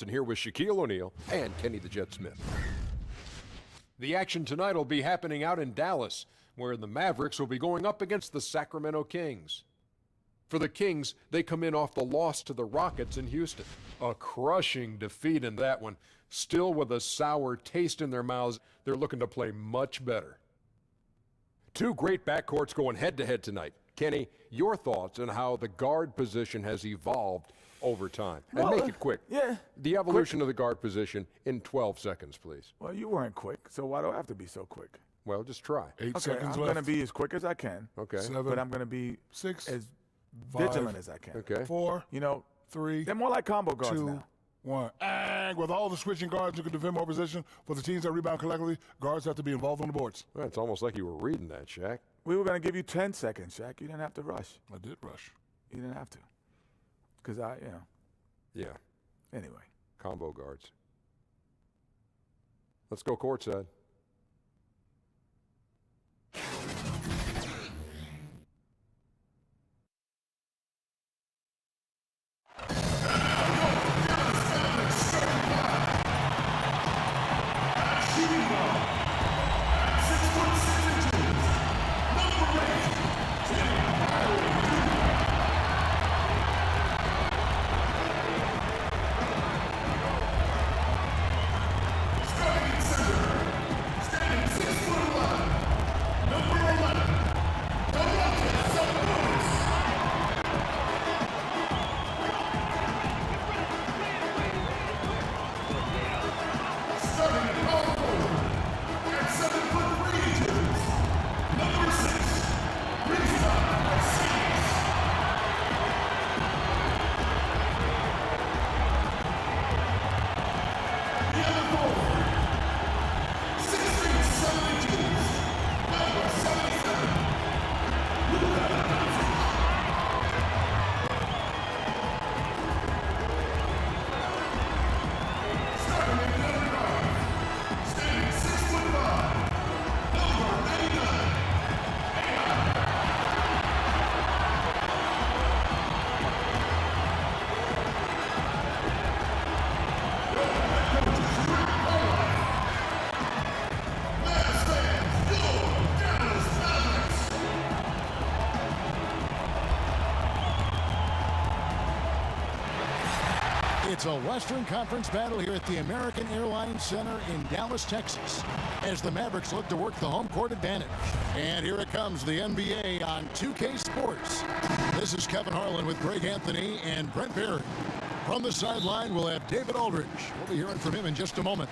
And here with Shaquille O'Neal and Kenny the Jet Smith. The action tonight will be happening out in Dallas, where the Mavericks will be going up against the Sacramento Kings. For the Kings, they come in off the loss to the Rockets in Houston. A crushing defeat in that one. Still with a sour taste in their mouths, they're looking to play much better. Two great backcourts going head-to-head tonight. Kenny, your thoughts on how the guard position has evolved over time? And make it quick. Yeah. The evolution of the guard position in 12 seconds, please. Well, you weren't quick, so why do I have to be so quick? Well, just try. 8 Okay, seconds I'm left. going to be as quick as I can. Okay. 7, But I'm going to be 6, as 5, vigilant as I can. Okay. 4, You know, 3, they're more like combo guards 2, now. 1. And with all the switching guards who can defend more position for the teams that rebound collectively, guards have to be involved on the boards. Well, it's almost like you were reading that, Shaq. We were going to give you 10 seconds, Shaq. You didn't have to rush. I did rush. You didn't have to. Because Yeah, anyway. combo guards. Let's go courtside. It's a Western Conference battle here at the American Airlines Center in Dallas, Texas, as the Mavericks look to work the home court advantage. And here it comes, the NBA on 2K Sports. This is Kevin Harlan with Greg Anthony and Brent Barry. From the sideline, we'll have David Aldridge. We'll be hearing from him in just a moment.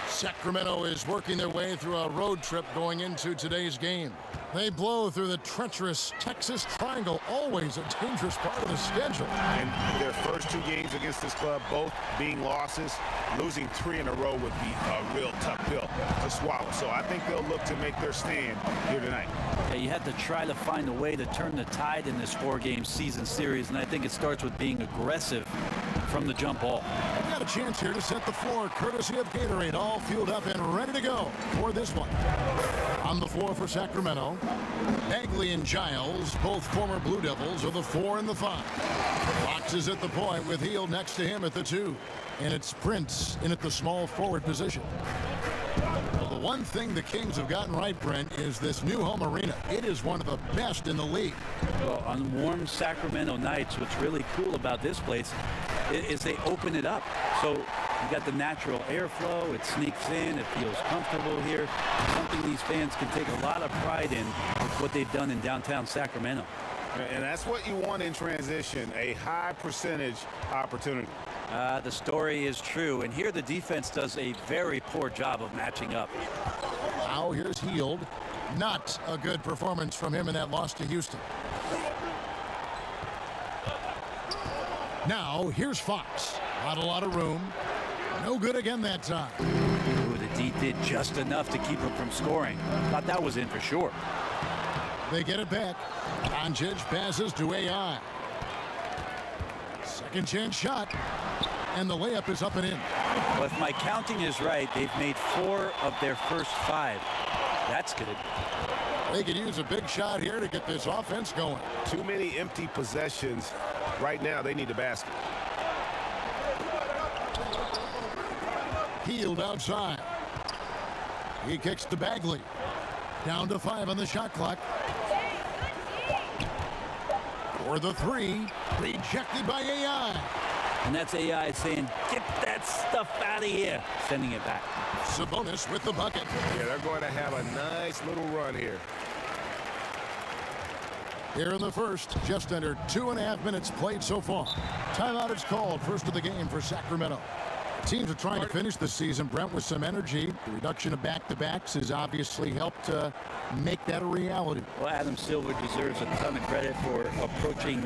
Sacramento is working their way through a road trip going into today's game. They blow through the treacherous Texas Triangle, always a dangerous part of the schedule. And their first 2 games against this club, both being losses, losing 3 in a row would be a real tough pill to swallow. So I think they'll look to make their stand here tonight. Yeah, you have to try to find a way to turn the tide in this 4-game season series, and I think it starts with being aggressive from the jump ball. We've got a chance here to set the floor, courtesy of Gatorade, all fueled up and ready to go for this one. On the floor for Sacramento, Bagley and Giles, both former Blue Devils, are the 4 and the 5. Fox is at the point with Hield next to him at the 2. And it's Prince in at the small forward position. Well, the one thing the Kings have gotten right, Brent, is this new home arena. It is one of the best in the league. Well, on warm Sacramento nights, what's really cool about this place is they open it up. So you got the natural airflow, it sneaks in, it feels comfortable here. Something these fans can take a lot of pride in with what they've done in downtown Sacramento. And that's what you want in transition, a high percentage opportunity. The story is true, and here the defense does a very poor job of matching up. Now here's Hield. Not a good performance from him in that loss to Houston. Now here's Fox. Not a lot of room. No good again that time. Ooh, the D did just enough to keep him from scoring. Thought that was in for sure. They get it back. Doncic passes to AI. Second chance shot. And the layup is up and in. Well, if my counting is right, they've made 4 of their first 5. That's good. They could use a big shot here to get this offense going. Too many empty possessions. Right now, they need the basket. Healed outside. He kicks to Bagley. Down to 5 on the shot clock. For the 3. Rejected by AI. And that's AI saying, get that stuff out of here. Sending it back. Sabonis with the bucket. Yeah, they're going to have a nice little run here. Here in the first, just under 2.5 minutes played so far. Timeout is called, first of the game for Sacramento. Teams are trying to finish the season, Brent, with some energy. The reduction of back-to-backs has obviously helped make that a reality. Well, Adam Silver deserves a ton of credit for approaching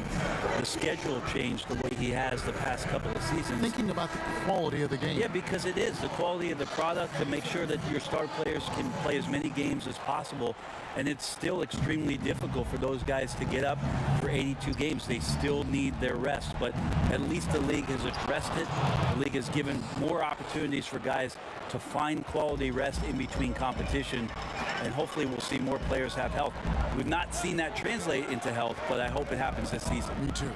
the schedule change the way he has the past couple of seasons. Thinking about the quality of the game. Yeah, because it is the quality of the product to make sure that your star players can play as many games as possible. And it's still extremely difficult for those guys to get up for 82 games. They still need their rest, but at least the league has addressed it. The league has given more opportunities for guys to find quality rest in between competition, and hopefully we'll see more players have health. We've not seen that translate into health, but I hope it happens this season. Me too.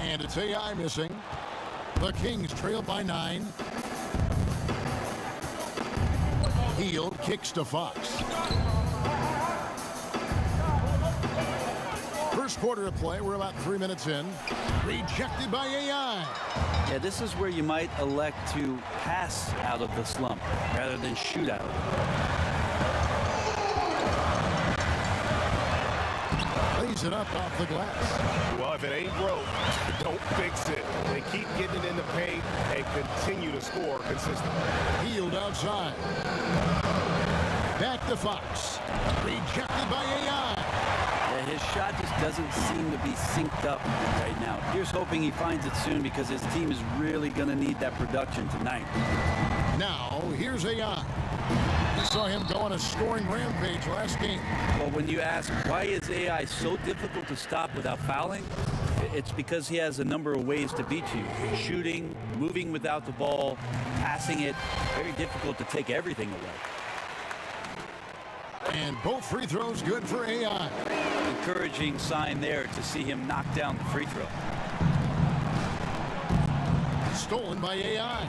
And it's AI missing. The Kings trail by 9. Healed kicks to Fox. First quarter of play, we're about 3 minutes in. Rejected by AI. Yeah, this is where you might elect to pass out of the slump rather than shoot out of it. Lays it up off the glass. Well, if it ain't broke, don't fix it. They keep getting it in the paint and continue to score consistently. Healed outside. Back to Fox. Rejected by AI. Yeah, his shot just doesn't seem to be synced up right now. Here's hoping he finds it soon because his team is really going to need that production tonight. Now, here's AI. We saw him go on a scoring rampage last game. Well, when you ask why is AI so difficult to stop without fouling, it's because he has a number of ways to beat you. Shooting, moving without the ball, passing it. Very difficult to take everything away. And both free throws good for AI. Encouraging sign there to see him knock down the free throw. Stolen by AI.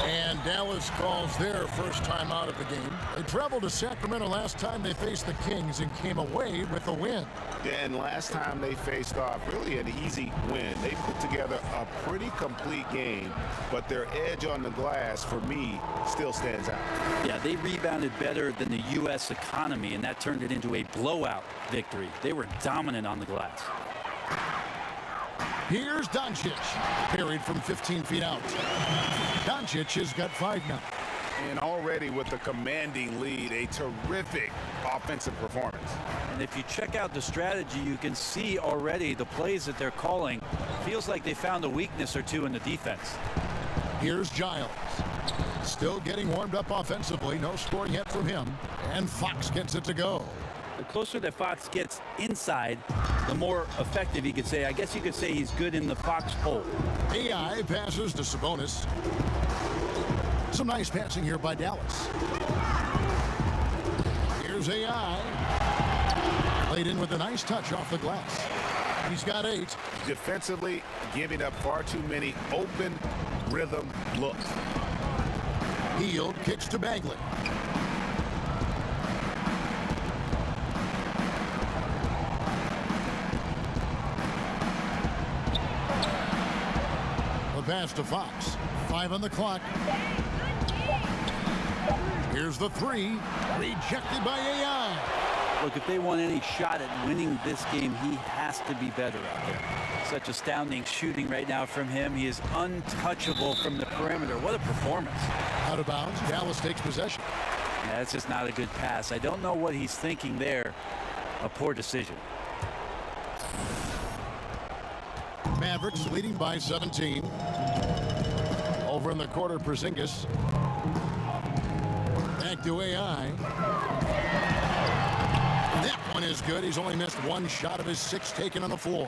And Dallas calls their first time out of the game. They traveled to Sacramento last time they faced the Kings and came away with a win. Yeah, and last time they faced off, really an easy win. They put together a pretty complete game, but their edge on the glass, for me, still stands out. Yeah, they rebounded better than the U.S. economy, and that turned it into a blowout victory. They were dominant on the glass. Here's Doncic, parried from 15 feet out. Doncic has got 5 now. And already with a commanding lead, a terrific offensive performance. And if you check out the strategy, you can see already the plays that they're calling. Feels like they found a weakness or two in the defense. Here's Giles. Still getting warmed up offensively. No scoring yet from him. And Fox gets it to go. The closer that Fox gets inside, the more effective he could say. I guess you could say he's good in the Fox hole. AI passes to Sabonis. Some nice passing here by Dallas. Here's AI. Played in with a nice touch off the glass. He's got 8. Defensively, giving up far too many open rhythm looks. Healed kicks to Bagley. Pass to Fox. 5 on the clock. Here's the 3. Rejected by AI. Look, if they want any shot at winning this game, he has to be better out there. Such astounding shooting right now from him. He is untouchable from the perimeter. What a performance. Out of bounds. Dallas takes possession. Yeah, that's just not a good pass. I don't know what he's thinking there. A poor decision. Mavericks leading by 17. Over in the quarter, Porzingis. Back to AI. That one is good. He's only missed 1 shot of his 6 taken on the floor.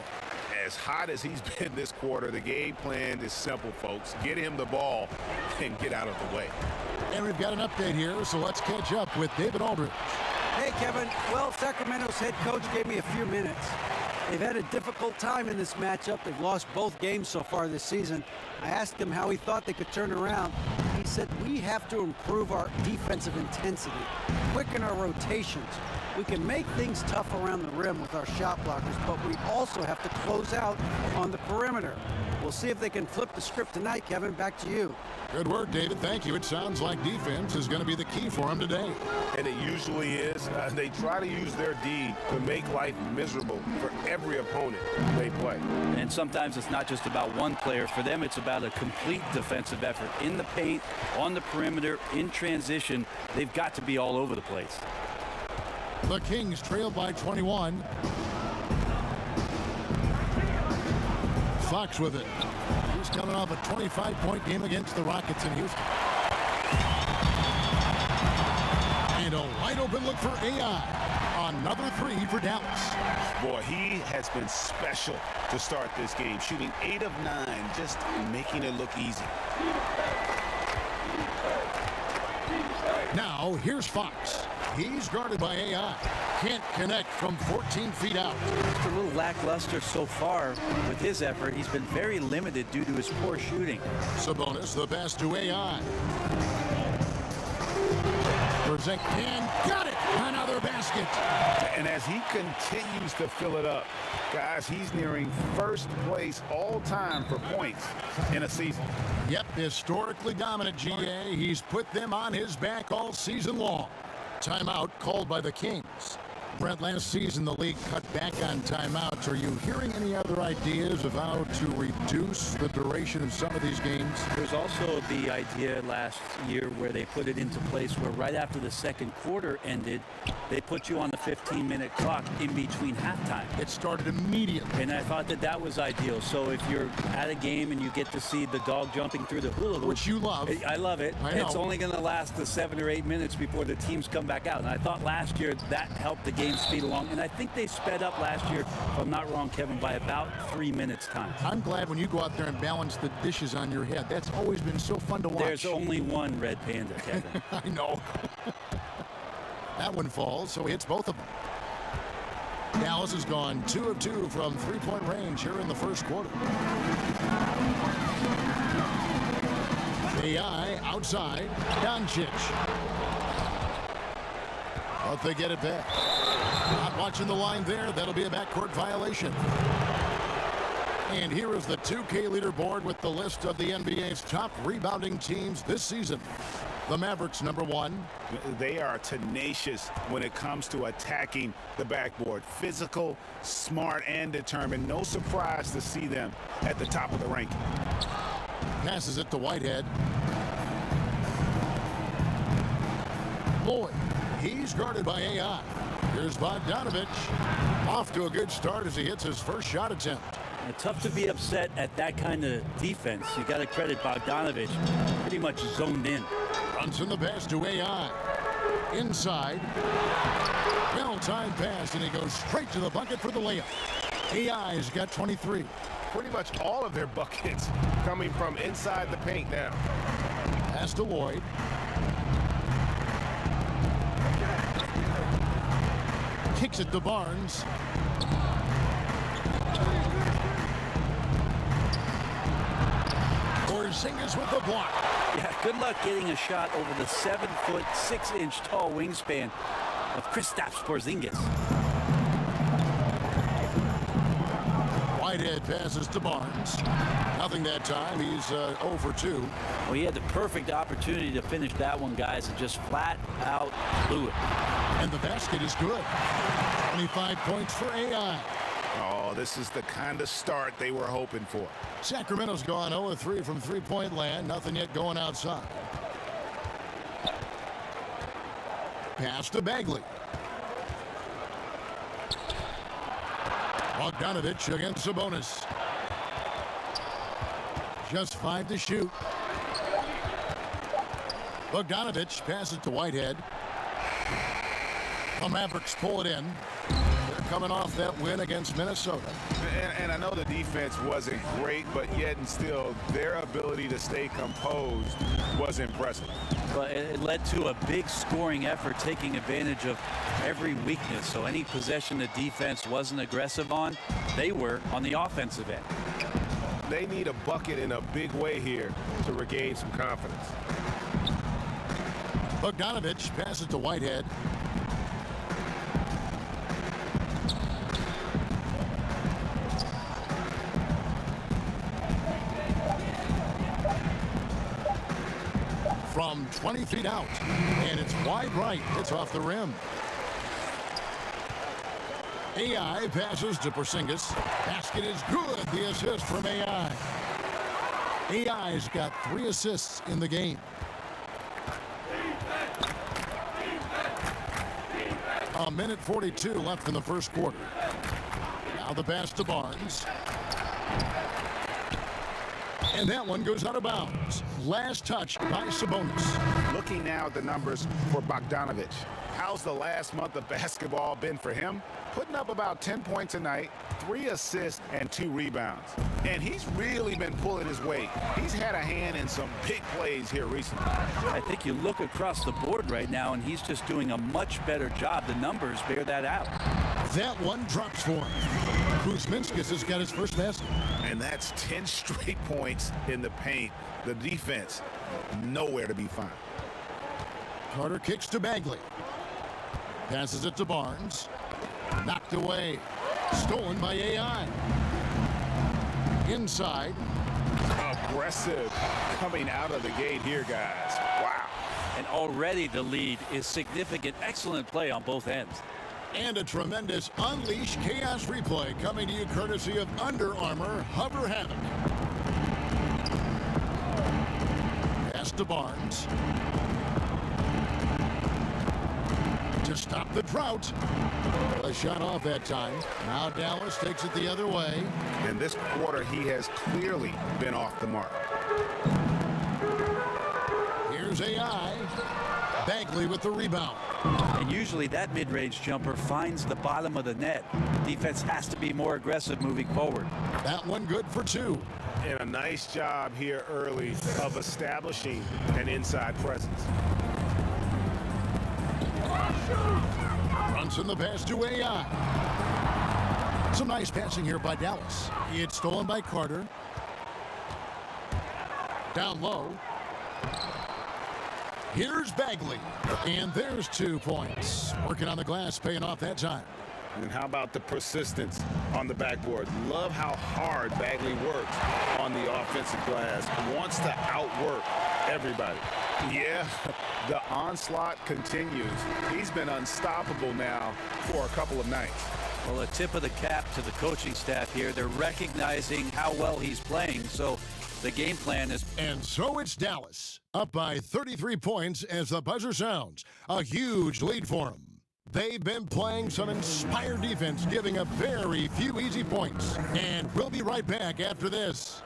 As hot as he's been this quarter, the game plan is simple, folks. Get him the ball and get out of the way. And we've got an update here, so let's catch up with David Aldridge. Hey, Kevin. Well, Sacramento's head coach gave me a few minutes. They've had a difficult time in this matchup. They've lost both games so far this season. I asked him how he thought they could turn around. He said, we have to improve our defensive intensity, quicken our rotations. We can make things tough around the rim with our shot blockers, but we also have to close out on the perimeter. We'll see if they can flip the script tonight. Kevin, back to you. Good work, David. Thank you. It sounds like defense is going to be the key for them today. And it usually is. They try to use their D to make life miserable for every opponent they play. And sometimes it's not just about one player. For them, it's about a complete defensive effort. In the paint, on the perimeter, in transition, they've got to be all over the place. The Kings trail by 21. Fox with it. He's coming off a 25-point game against the Rockets in Houston. And a wide open look for AI. Another three for Dallas. Boy, he has been special to start this game, shooting 8 of 9, just making it look easy. Now, here's Fox. He's guarded by AI. Can't connect from 14 feet out. Just a little lackluster so far with his effort. He's been very limited due to his poor shooting. Sabonis, the pass to AI. Verzek and got it. Another basket. And as he continues to fill it up, guys, he's nearing first place all time for points in a season. Yep, historically dominant, GA. He's put them on his back all season long. Timeout called by the Kings. Brent, last season the league cut back on timeouts. Are you hearing any other ideas of how to reduce the duration of some of these games? There's also the idea last year where they put it into place where right after the second quarter ended, they put you on the 15-minute clock in between halftime. It started immediately. And I thought that that was ideal. So if you're at a game and you get to see the dog jumping through the hula hoop, Which you love. I love it. I know. It's only going to last the 7 or 8 minutes before the teams come back out. And I thought last year that helped the game speed along. And I think they sped up last year, if I'm not wrong, Kevin, by about 3 minutes time. I'm glad when you go out there and balance the dishes on your head. That's always been so fun to watch. There's only one red panda, Kevin. I know. That one falls, so he hits both of them. Dallas has gone 2 of 2 from three-point range here in the first quarter. AI outside. Doncic. But they get it back. Not watching the line there. That'll be a backcourt violation. And here is the 2K leaderboard with the list of the NBA's top rebounding teams this season. The Mavericks, number 1. They are tenacious when it comes to attacking the backboard. Physical, smart, and determined. No surprise to see them at the top of the ranking. Passes it to Whitehead. Lloyd. He's guarded by AI. Here's Bogdanovich. Off to a good start as he hits his first shot attempt. Tough to be upset at that kind of defense. You got to credit Bogdanovich. Pretty much zoned in. Brunson the pass to AI. Inside. Well-timed pass, and he goes straight to the bucket for the layup. AI's got 23. Pretty much all of their buckets coming from inside the paint now. Pass to Lloyd. Kicks it to Barnes. Porzingis with the block. Yeah, good luck getting a shot over the 7-foot, 6-inch tall wingspan of Kristaps Porzingis. Whitehead passes to Barnes. Nothing that time. He's 0 for 2. Well, he had the perfect opportunity to finish that one, guys, and just flat out blew it. And the basket is good. 25 points for AI. Oh, this is the kind of start they were hoping for. Sacramento's gone 0-3 from three-point land. Nothing yet going outside. Pass to Bagley. Bogdanovich against Sabonis. Just 5 to shoot. Bogdanovich passes to Whitehead. The Mavericks pull it in. They're coming off that win against Minnesota. And I know the defense wasn't great, but yet and still, their ability to stay composed was impressive. But it led to a big scoring effort, taking advantage of every weakness. So any possession the defense wasn't aggressive on, they were on the offensive end. They need a bucket in a big way here to regain some confidence. Bogdanovich passes to Whitehead. From 20 feet out, and it's wide right. It's off the rim. AI passes to Porzingis. Basket is good. The assist from AI. AI's got 3 assists in the game. A minute 42 left in the first quarter. Now the pass to Barnes. And that one goes out of bounds. Last touch by Sabonis. Looking now at the numbers for Bogdanovich. How's the last month of basketball been for him? Putting up about 10 points a night, 3 assists, and 2 rebounds. And he's really been pulling his weight. He's had a hand in some big plays here recently. I think you look across the board right now, and he's just doing a much better job. The numbers bear that out. That one drops for him. Kuzminskis has got his first basket. And that's 10 straight points in the paint. The defense, nowhere to be found. Carter kicks to Bagley. Passes it to Barnes. Knocked away. Stolen by AI. Inside. Aggressive coming out of the gate here, guys. Wow. And already the lead is significant. Excellent play on both ends. And a tremendous Unleash Chaos replay coming to you courtesy of Under Armour Hover Havoc. Pass to Barnes. To stop the drought. A shot off that time. Now Dallas takes it the other way. In this quarter, he has clearly been off the mark. Here's AI. Bagley with the rebound. And usually that mid-range jumper finds the bottom of the net. Defense has to be more aggressive moving forward. That one good for 2. And a nice job here early of establishing an inside presence. Brunson the pass to AI. Some nice passing here by Dallas. It's stolen by Carter. Down low. Here's Bagley. And there's 2 points. Working on the glass, paying off that time. And how about the persistence on the backboard? Love how hard Bagley works on the offensive glass. Wants to outwork everybody. Yeah, the onslaught continues. He's been unstoppable now for a couple of nights. Well, a tip of the cap to the coaching staff here. They're recognizing how well he's playing, so the game plan is... And so it's Dallas, up by 33 points as the buzzer sounds. A huge lead for them. They've been playing some inspired defense, giving up very few easy points. And we'll be right back after this.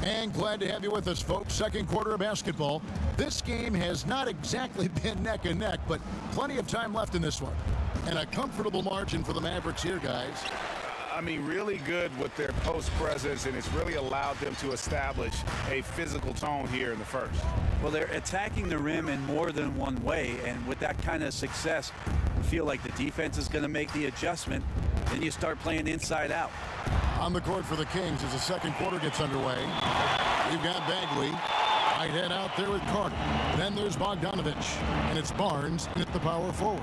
And glad to have you with us, folks. Second quarter of basketball. This game has not exactly been neck and neck, but plenty of time left in this one. And a comfortable margin for the Mavericks here, guys. I mean, really good with their post presence, and it's really allowed them to establish a physical tone here in the first. Well, they're attacking the rim in more than one way, and with that kind of success, you feel like the defense is going to make the adjustment. Then you start playing inside out. On the court for the Kings as the second quarter gets underway. You've got Bagley. Right head out there with Carter. Then there's Bogdanovich. And it's Barnes at the power forward.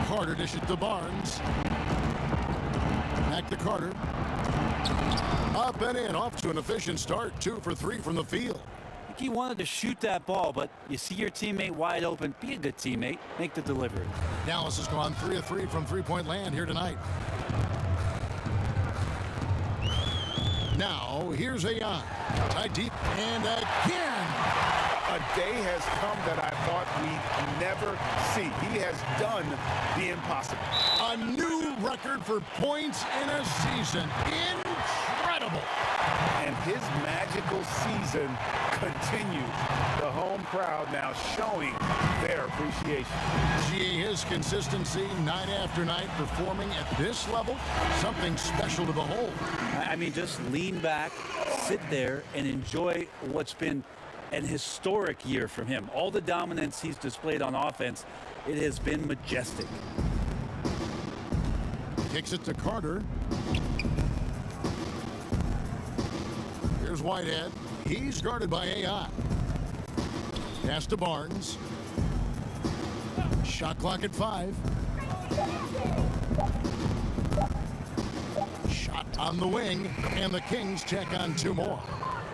Carter dishes to Barnes. Back to Carter. Up and in, off to an efficient start. 2 for 3 from the field. I think he wanted to shoot that ball, but you see your teammate wide open. Be a good teammate. Make the delivery. Dallas has gone 3 of 3 from three-point land here tonight. Now, here's AI. Tight deep, and again. A day has come that I thought we'd never see. He has done the impossible. A new record for points in a season. Incredible. And his magical season continues. The home crowd now showing their appreciation. Gee, his consistency night after night performing at this level, something special to behold. I mean, just lean back, sit there, and enjoy what's been an historic year from him. All the dominance he's displayed on offense, it has been majestic. Kicks it to Carter. Here's Whitehead. He's guarded by AI. Pass to Barnes. Shot clock at 5. Shot on the wing, and the Kings check on 2 more.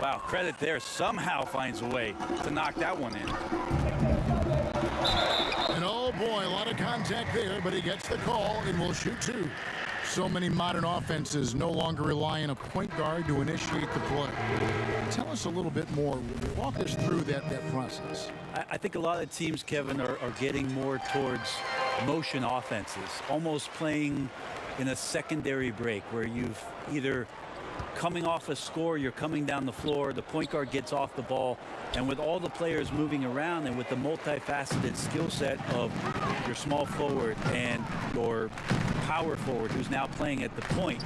Wow, credit there. Somehow finds a way to knock that one in. And oh boy, a lot of contact there, but he gets the call and will shoot 2. So many modern offenses no longer rely on a point guard to initiate the play. Tell us a little bit more. Walk us through that process. I think a lot of teams, Kevin, are getting more towards motion offenses, almost playing in a secondary break where you've either coming off a score, you're coming down the floor, the point guard gets off the ball, and with all the players moving around and with the multifaceted skill set of your small forward and your power forward who's now playing at the point,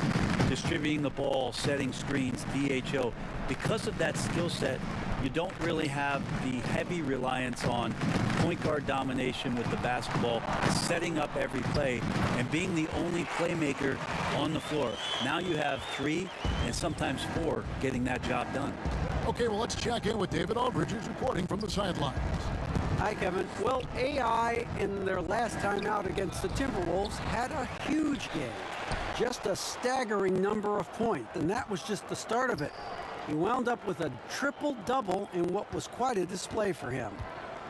distributing the ball, setting screens, DHO, because of that skill set, you don't really have the heavy reliance on point guard domination with the basketball, setting up every play, and being the only playmaker on the floor. Now you have 3 and sometimes 4 getting that job done. Okay, well, let's check in with David Aldridge, who's reporting from the sidelines. Hi, Kevin. Well, AI in their last time out against the Timberwolves had a huge game. Just a staggering number of points, and that was just the start of it. He wound up with a triple-double in what was quite a display for him.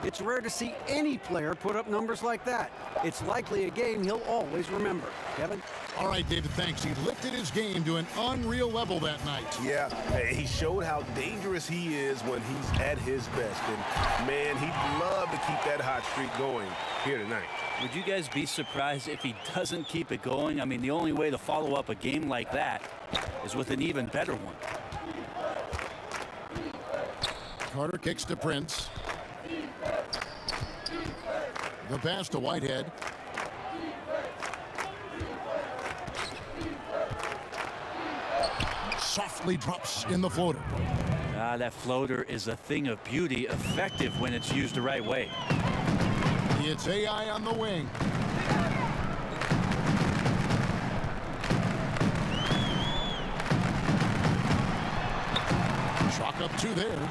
It's rare to see any player put up numbers like that. It's likely a game he'll always remember. Kevin? All right, David, thanks. He lifted his game to an unreal level that night. Yeah, he showed how dangerous he is when he's at his best. And, man, he'd love to keep that hot streak going here tonight. Would you guys be surprised if he doesn't keep it going? I mean, the only way to follow up a game like that is with an even better one. Carter kicks to Prince. The pass to Whitehead. Softly drops in the floater. That floater is a thing of beauty, effective when it's used the right way. It's AI on the wing. Chalk up 2 there.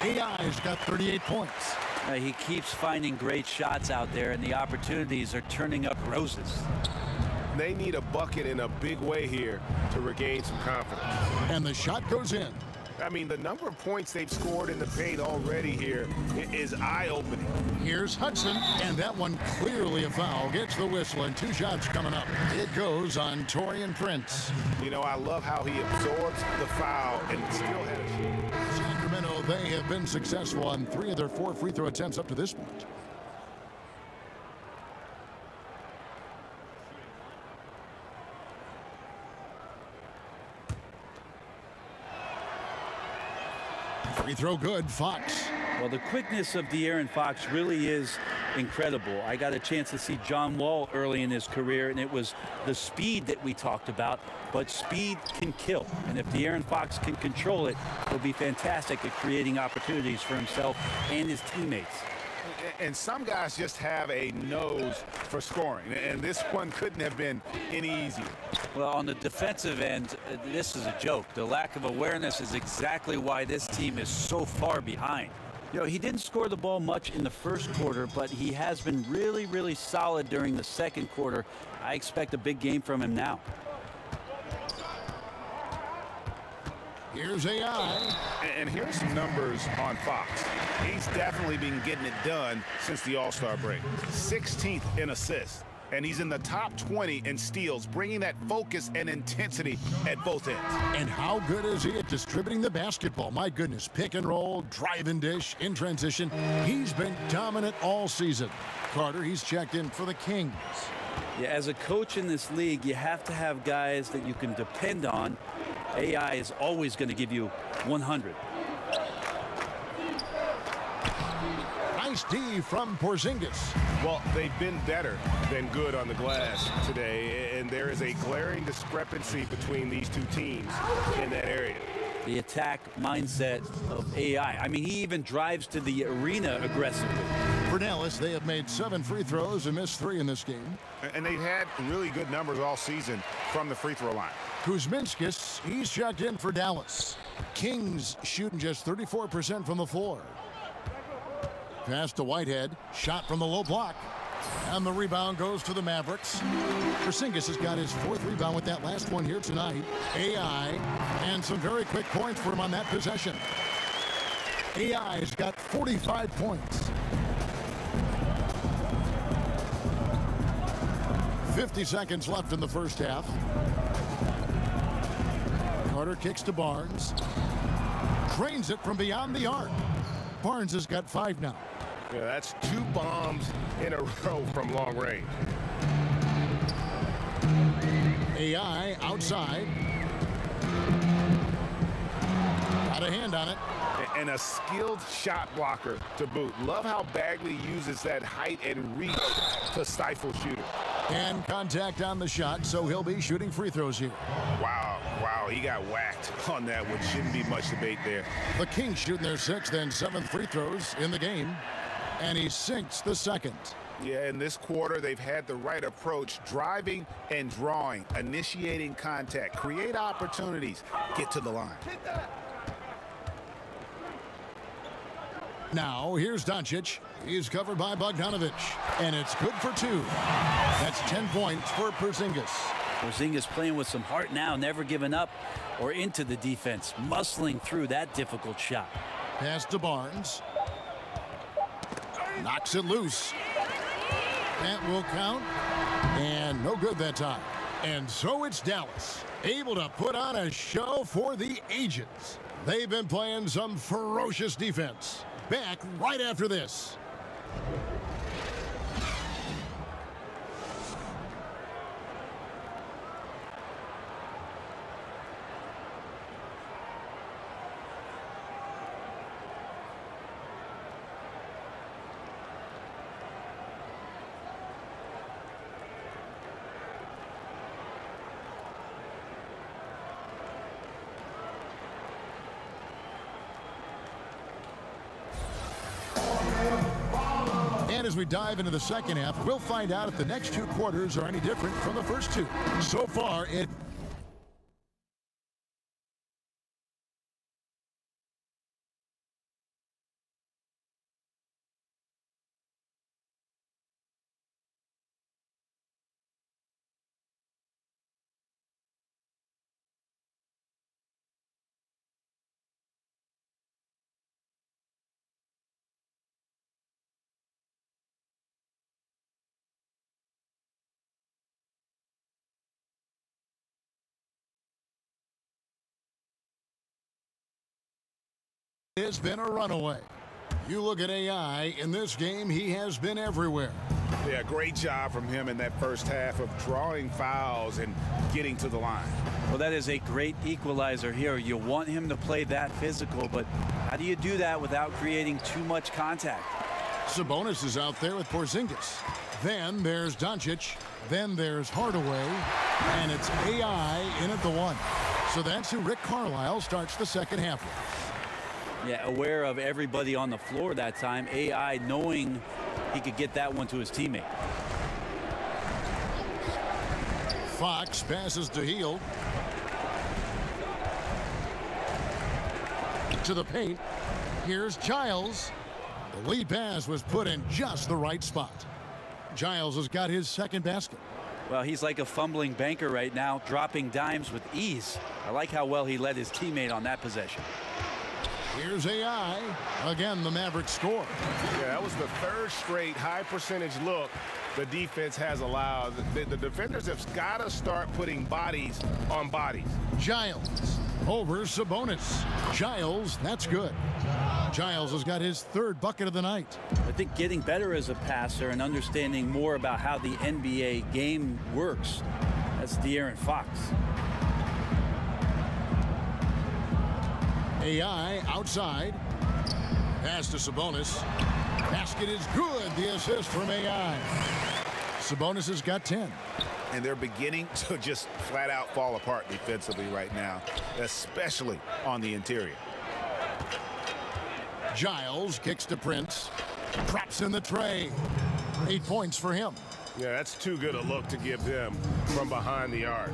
AI's got 38 points. He keeps finding great shots out there, and the opportunities are turning up roses. They need a bucket in a big way here to regain some confidence. And the shot goes in. I mean, the number of points they've scored in the paint already here is eye-opening. Here's Hudson, and that one clearly a foul. Gets the whistle, and 2 shots coming up. It goes on Taurean Prince. You know, I love how he absorbs the foul and still has... Sacramento, they have been successful on 3 of their 4 free throw attempts up to this point. Free throw good, Fox. Well, the quickness of De'Aaron Fox really is incredible. I got a chance to see John Wall early in his career, and it was the speed that we talked about, but speed can kill. And if De'Aaron Fox can control it, he'll be fantastic at creating opportunities for himself and his teammates. And some guys just have a nose for scoring, and this one couldn't have been any easier. Well, on the defensive end, this is a joke. The lack of awareness is exactly why this team is so far behind. You know, he didn't score the ball much in the first quarter, but he has been really, really solid during the second quarter. I expect a big game from him now. Here's AI. And here's some numbers on Fox. He's definitely been getting it done since the All-Star break. 16th in assists, and he's in the top 20 in steals, bringing that focus and intensity at both ends. And how good is he at distributing the basketball? My goodness, pick and roll, drive and dish, in transition. He's been dominant all season. Carter, he's checked in for the Kings. Yeah, as a coach in this league, you have to have guys that you can depend on. AI is always going to give you 100. Nice D from Porzingis. Well, they've been better than good on the glass today, and there is a glaring discrepancy between these two teams in that area. The attack mindset of AI. I mean, he even drives to the arena aggressively. For Dallas, they have made 7 free throws and missed 3 in this game. And they've had really good numbers all season from the free throw line. Kuzminskis, he's checked in for Dallas. Kings shooting just 34% from the floor. Pass to Whitehead, shot from the low block. And the rebound goes to the Mavericks. Porzingis has got his 4th rebound with that last one here tonight. AI, and some very quick points for him on that possession. AI has got 45 points. 50 seconds left in the first half. Carter kicks to Barnes. Drains it from beyond the arc. Barnes has got 5 now. Yeah, that's 2 bombs in a row from long range. AI outside. Got a hand on it. And a skilled shot blocker to boot. Love how Bagley uses that height and reach to stifle shooters. And contact on the shot, so he'll be shooting free throws here. Wow, he got whacked on that one. Shouldn't be much debate there. The Kings shooting their 6th and 7th free throws in the game. And he sinks the 2nd. Yeah, in this quarter, they've had the right approach, driving and drawing, initiating contact, create opportunities, get to the line. Now, here's Doncic. He's covered by Bogdanovic. And it's good for 2. That's 10 points for Porzingis. Porzingis playing with some heart now, never giving up or into the defense, muscling through that difficult shot. Pass to Barnes. Knocks it loose. That will count. And no good that time. And so it's Dallas, able to put on a show for the ages. They've been playing some ferocious defense. Back right after this. And as we dive into the second half, we'll find out if the next 2 quarters are any different from the first 2. So far, it has been a runaway. You look at AI, in this game, he has been everywhere. Yeah, great job from him in that first half of drawing fouls and getting to the line. Well, that is a great equalizer here. You want him to play that physical, but how do you do that without creating too much contact? Sabonis is out there with Porzingis. Then there's Doncic. Then there's Hardaway. And it's AI in at the 1. So that's who Rick Carlisle starts the second half with. Yeah, aware of everybody on the floor that time. AI knowing he could get that one to his teammate. Fox passes to Hield. To the paint. Here's Giles. The lead pass was put in just the right spot. Giles has got his 2nd basket. Well, he's like a fumbling banker right now, dropping dimes with ease. I like how well he led his teammate on that possession. Here's AI. Again, the Mavericks score. Yeah, that was the 3rd straight high percentage look the defense has allowed. The defenders have got to start putting bodies on bodies. Giles over Sabonis. Giles, that's good. Giles has got his 3rd bucket of the night. I think getting better as a passer and understanding more about how the NBA game works. That's De'Aaron Fox. AI outside. Pass to Sabonis. Basket is good. The assist from AI. Sabonis has got 10. And they're beginning to just flat out fall apart defensively right now, especially on the interior. Giles kicks to Prince. Drops in the tray. 8 points for him. Yeah, that's too good a look to give them from behind the arc.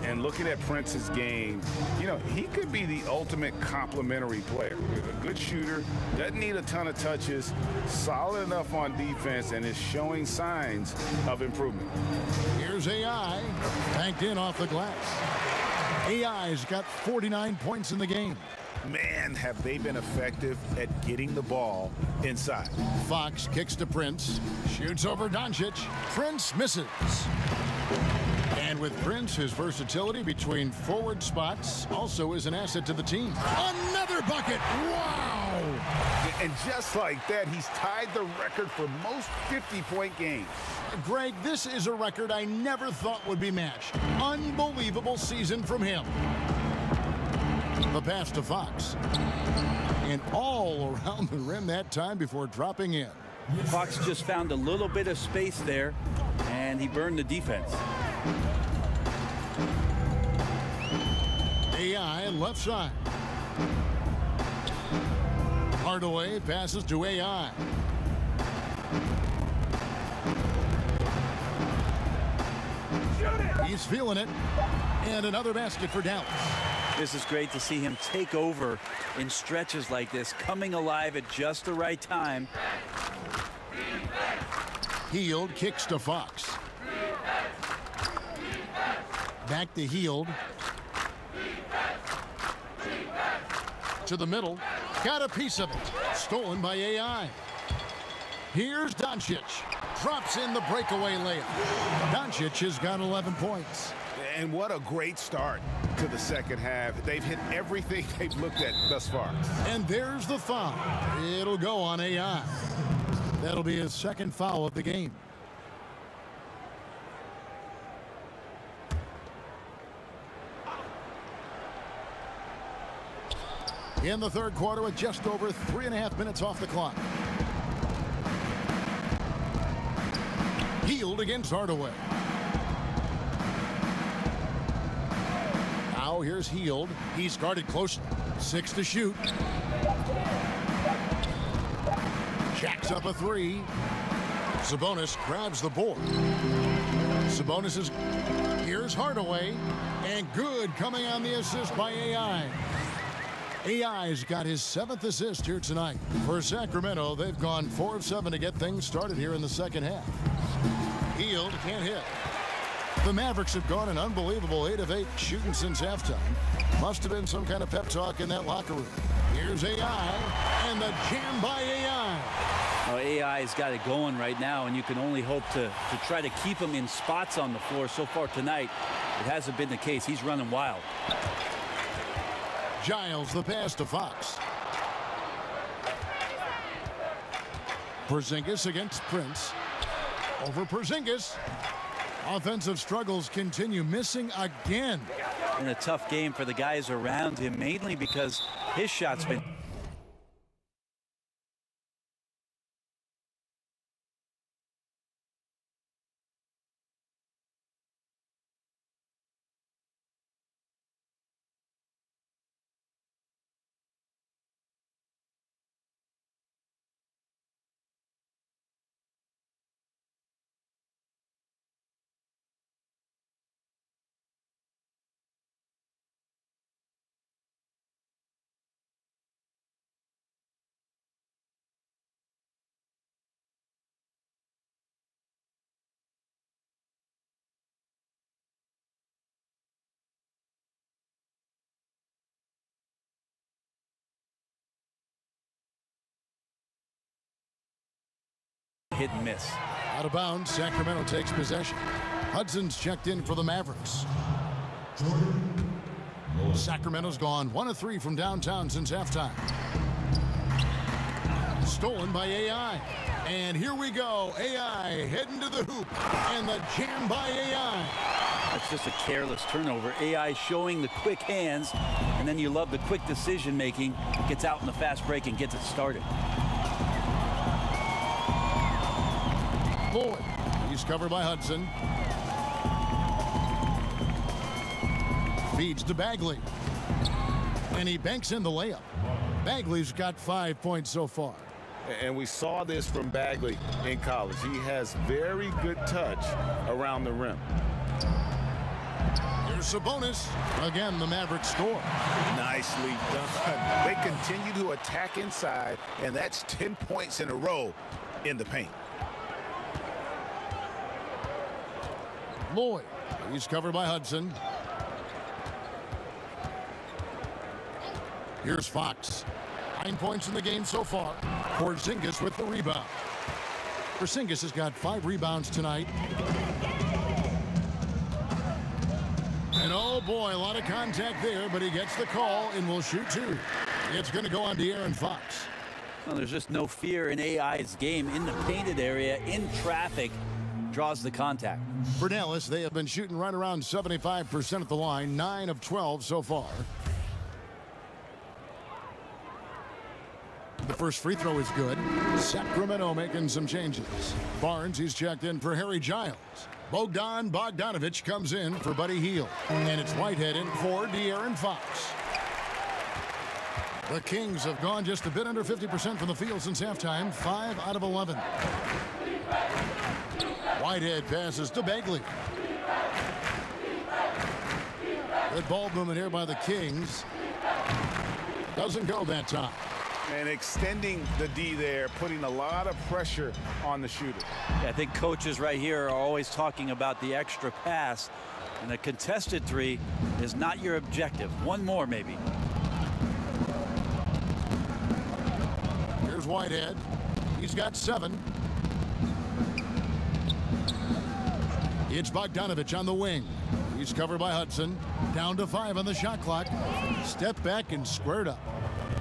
And looking at Prince's game, you know, he could be the ultimate complementary player. A good shooter, doesn't need a ton of touches, solid enough on defense, and is showing signs of improvement. Here's AI. Banked in off the glass. AI's got 49 points in the game. Man, have they been effective at getting the ball inside. Fox kicks to Prince. Shoots over Doncic. Prince misses. And with Prince, his versatility between forward spots also is an asset to the team. Another bucket! Wow! And just like that, he's tied the record for most 50-point games. Greg, this is a record I never thought would be matched. Unbelievable season from him. The pass to Fox. And all around the rim that time before dropping in. Fox just found a little bit of space there, and he burned the defense. AI left side. Hardaway passes to AI. He's feeling it. And another basket for Dallas. This is great to see him take over in stretches like this, coming alive at just the right time. Hield kicks to Fox. Back to Hield. To the middle. Got a piece of it. Stolen by AI. Here's Doncic. Drops in the breakaway layup. Doncic has got 11 points. And what a great start to the second half. They've hit everything they've looked at thus far. And there's the foul. It'll go on AI. That'll be his second foul of the game. In the third quarter with just over 3.5 minutes off the clock. Hield against Hardaway. Now here's Hield. He's guarded close. 6 to shoot. Jacks up a 3. Sabonis grabs the board. Sabonis is... Here's Hardaway. And good coming on the assist by AI. AI's got his 7th assist here tonight. For Sacramento, they've gone 4 of 7 to get things started here in the second half. Hield can't hit. The Mavericks have gone an unbelievable 8 of 8 shooting since halftime. Must have been some kind of pep talk in that locker room. Here's AI, and the jam by AI. Oh, AI's got it going right now, and you can only hope to try to keep him in spots on the floor. So far tonight, it hasn't been the case. He's running wild. Giles, the pass to Fox. Porzingis against Prince. Over Porzingis. Offensive struggles continue, missing again. In a tough game for the guys around him, mainly because his shot's been... hit and miss. Out of bounds, Sacramento takes possession. Hudson's checked in for the Mavericks. Sacramento's gone 1 of 3 from downtown since halftime. Stolen by AI. And here we go. AI heading to the hoop. And the jam by AI. That's just a careless turnover. AI showing the quick hands, and then you love the quick decision making. Gets out in the fast break and gets it started. Boyd. He's covered by Hudson. Feeds to Bagley. And he banks in the layup. Bagley's got 5 points so far. And we saw this from Bagley in college. He has very good touch around the rim. Here's Sabonis. Again, the Mavericks score. Nicely done. They continue to attack inside, and that's 10 points in a row in the paint. Lloyd. He's covered by Hudson. Here's Fox. 9 points in the game so far. Porzingis with the rebound. Porzingis has got 5 rebounds tonight. And oh boy, a lot of contact there, but he gets the call and will shoot 2. It's going to go on to Aaron Fox. Well, there's just no fear in AI's game in the painted area, in traffic, draws the contact. For Dallas, they have been shooting right around 75% at the line, 9 of 12 so far. The first free throw is good. Sacramento making some changes. Barnes, he's checked in for Harry Giles. Bogdan Bogdanovic comes in for Buddy Hield. And it's Whitehead in for De'Aaron Fox. The Kings have gone just a bit under 50% from the field since halftime, 5 out of 11. Whitehead passes to Bagley. Good ball movement here by the Kings. Doesn't go that time. And extending the D there, putting a lot of pressure on the shooter. Yeah, I think coaches right here are always talking about the extra pass, and a contested 3 is not your objective. One more, maybe. Here's Whitehead. He's got 7. It's Bogdanovic on the wing. He's covered by Hudson. Down to 5 on the shot clock. Step back and squared up.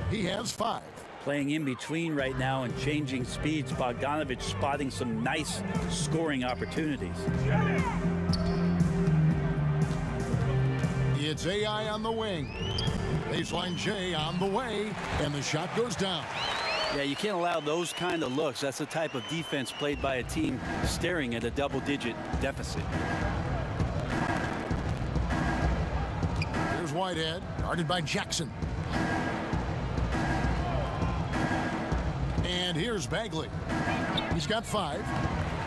He has 5. Playing in between right now and changing speeds. Bogdanovic spotting some nice scoring opportunities. It's AI on the wing. Baseline J on the way, and the shot goes down. Yeah, you can't allow those kind of looks. That's the type of defense played by a team staring at a double-digit deficit. Here's Whitehead, guarded by Jackson. And here's Bagley. He's got 5.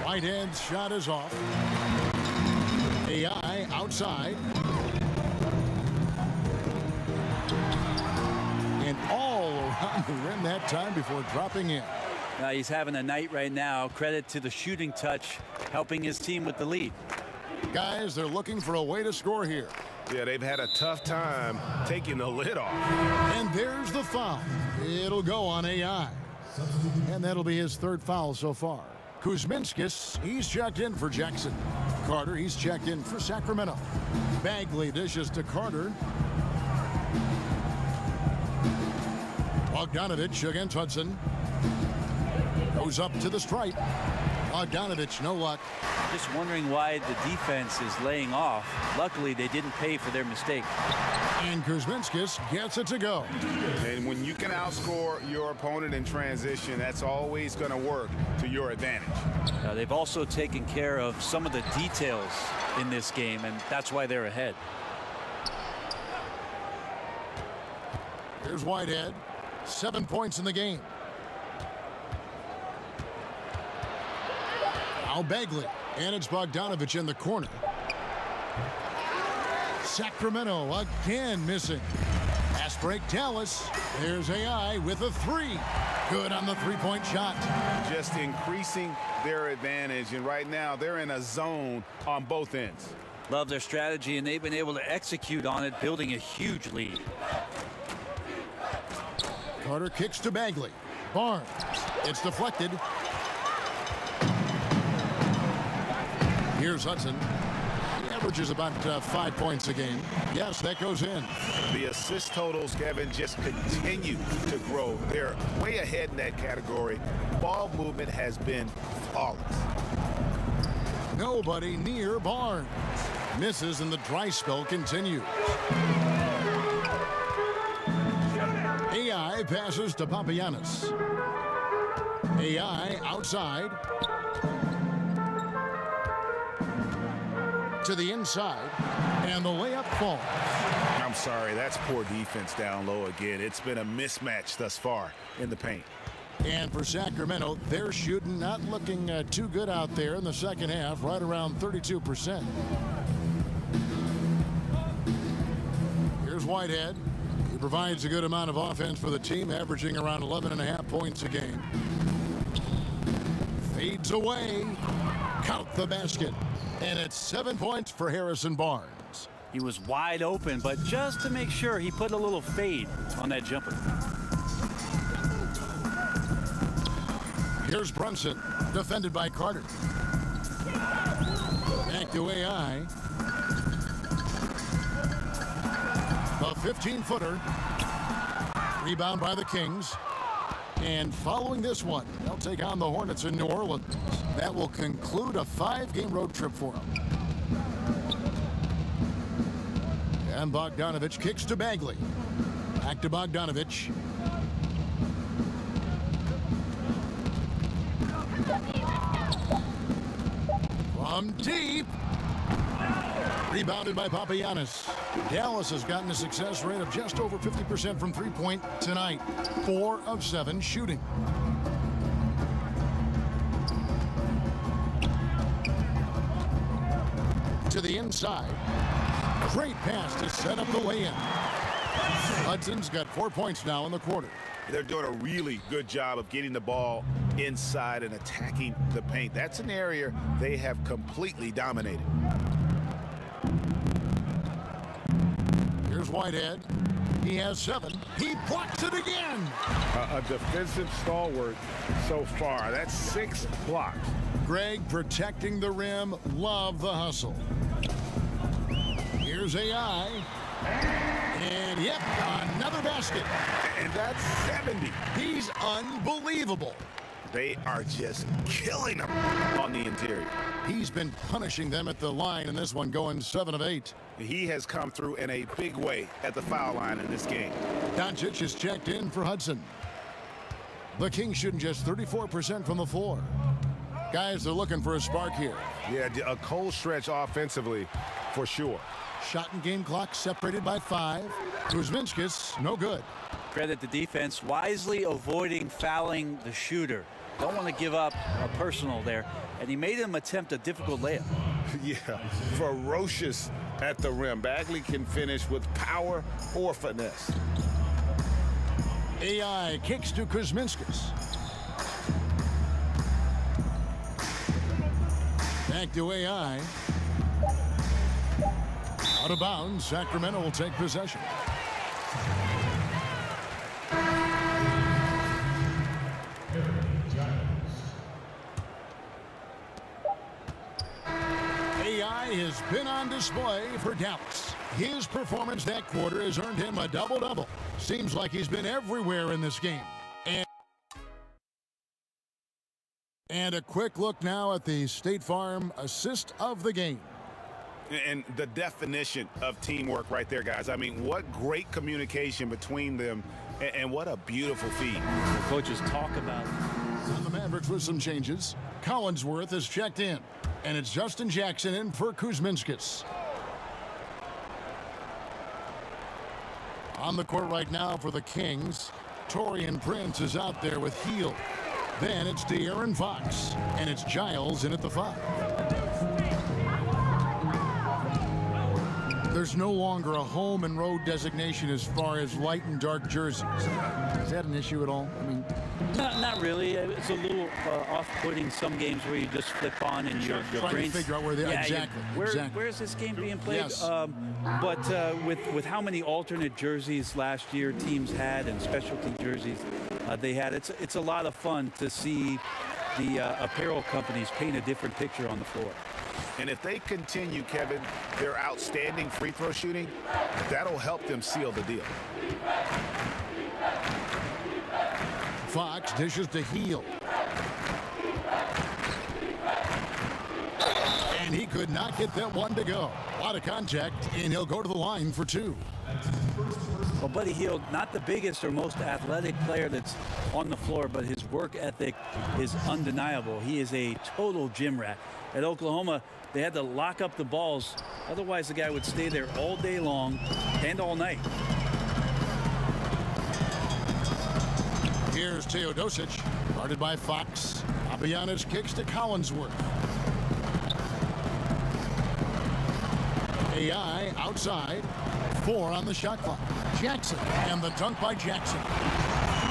Whitehead's shot is off. AI outside. And all around the rim that time before dropping in. He's having a night right now. Credit to the shooting touch, helping his team with the lead. Guys, they're looking for a way to score here. Yeah, they've had a tough time taking the lid off. And there's the foul. It'll go on AI. And that'll be his 3rd foul so far. Kuzminskis, he's checked in for Jackson. Carter, he's checked in for Sacramento. Bagley dishes to Carter. Bogdanovic against Hudson. Goes up to the stripe. Bogdanovic, no luck. Just wondering why the defense is laying off. Luckily, they didn't pay for their mistake. And Kuzminskis gets it to go. And when you can outscore your opponent in transition, that's always going to work to your advantage. They've also taken care of some of the details in this game, and that's why they're ahead. Here's Whitehead. 7 points in the game. Now Bagley. And it's Bogdanovic in the corner. Sacramento again missing. Fast break Dallas. There's AI with a 3. Good on the 3-point shot. Just increasing their advantage. And right now, they're in a zone on both ends. Love their strategy, and they've been able to execute on it, building a huge lead. Carter kicks to Bagley. Barnes. It's deflected. Here's Hudson. He averages about 5 points a game. Yes, that goes in. The assist totals, Kevin, just continue to grow. They're way ahead in that category. Ball movement has been flawless. Nobody near Barnes. Misses, and the dry spell continues. AI passes to Papagiannis. AI outside. To the inside, and the layup falls. I'm sorry, that's poor defense down low again. It's been a mismatch thus far in the paint. And for Sacramento, they're shooting not looking too good out there in the second half, right around 32%. Here's Whitehead. He provides a good amount of offense for the team, averaging around 11.5 points a game. Fades away. Count the basket. And it's 7 points for Harrison Barnes. He was wide open, but just to make sure, he put a little fade on that jumper. Here's Brunson, defended by Carter. Back to AI. A 15-footer. Rebound by the Kings. And following this one, they'll take on the Hornets in New Orleans. That will conclude a 5-game road trip for them. And Bogdanovich kicks to Bagley. Back to Bogdanovich. From deep. Rebounded by Papagiannis. Dallas has gotten a success rate of just over 50% from three-point tonight. 4 of 7 shooting. To the inside. Great pass to set up the lay-in. Hudson's got 4 points now in the quarter. They're doing a really good job of getting the ball inside and attacking the paint. That's an area they have completely dominated. Here's Whitehead. He has 7. He blocks it again. A defensive stalwart so far. That's 6 blocks. Greg protecting the rim. Love the hustle. Here's AI. And yep, another basket. And that's 70. He's unbelievable. They are just killing them on the interior. He's been punishing them at the line in this one, going 7 of 8. He has come through in a big way at the foul line in this game. Doncic is checked in for Hudson. The Kings shooting just 34% from the floor. Guys, they're looking for a spark here. Yeah, a cold stretch offensively for sure. Shot and game clock separated by 5. Kuzminskis, no good. Credit the defense, wisely avoiding fouling the shooter. Don't want to give up a personal there. And he made him attempt a difficult layup. Yeah, ferocious at the rim. Bagley can finish with power or finesse. AI kicks to Kuzminskis. Back to AI. Out of bounds, Sacramento will take possession. AI has been on display for Dallas. His performance that quarter has earned him a double-double. Seems like he's been everywhere in this game. And a quick look now at the State Farm assist of the game. And the definition of teamwork right there, guys. I mean, what great communication between them, and what a beautiful feed. The coaches talk about it. On the Mavericks with some changes. Collinsworth is checked in, and it's Justin Jackson in for Kuzminskis. On the court right now for the Kings, Taurean Prince is out there with Heel. Then it's De'Aaron Fox, and it's Giles in at the 5. There's no longer a home and road designation as far as light and dark jerseys. Is that an issue at all? I mean, Not really. It's a little off-putting some games where you just flip on and your trying brains to figure out where they exactly. Where is this game being played? Yes. But with how many alternate jerseys last year teams had and specialty jerseys they had, it's a lot of fun to see the apparel companies paint a different picture on the floor. And if they continue, Kevin, their outstanding free throw shooting, that'll help them seal the deal. Fox dishes to Heel. And he could not get that one to go. A lot of contact, and he'll go to the line for 2. Well, Buddy Hield, not the biggest or most athletic player that's on the floor, but his work ethic is undeniable. He is a total gym rat. At Oklahoma, they had to lock up the balls. Otherwise, the guy would stay there all day long and all night. Here's Teodosic, guarded by Fox. Papagiannis kicks to Collinsworth. AI outside. 4 on the shot clock. Jackson, and the dunk by Jackson.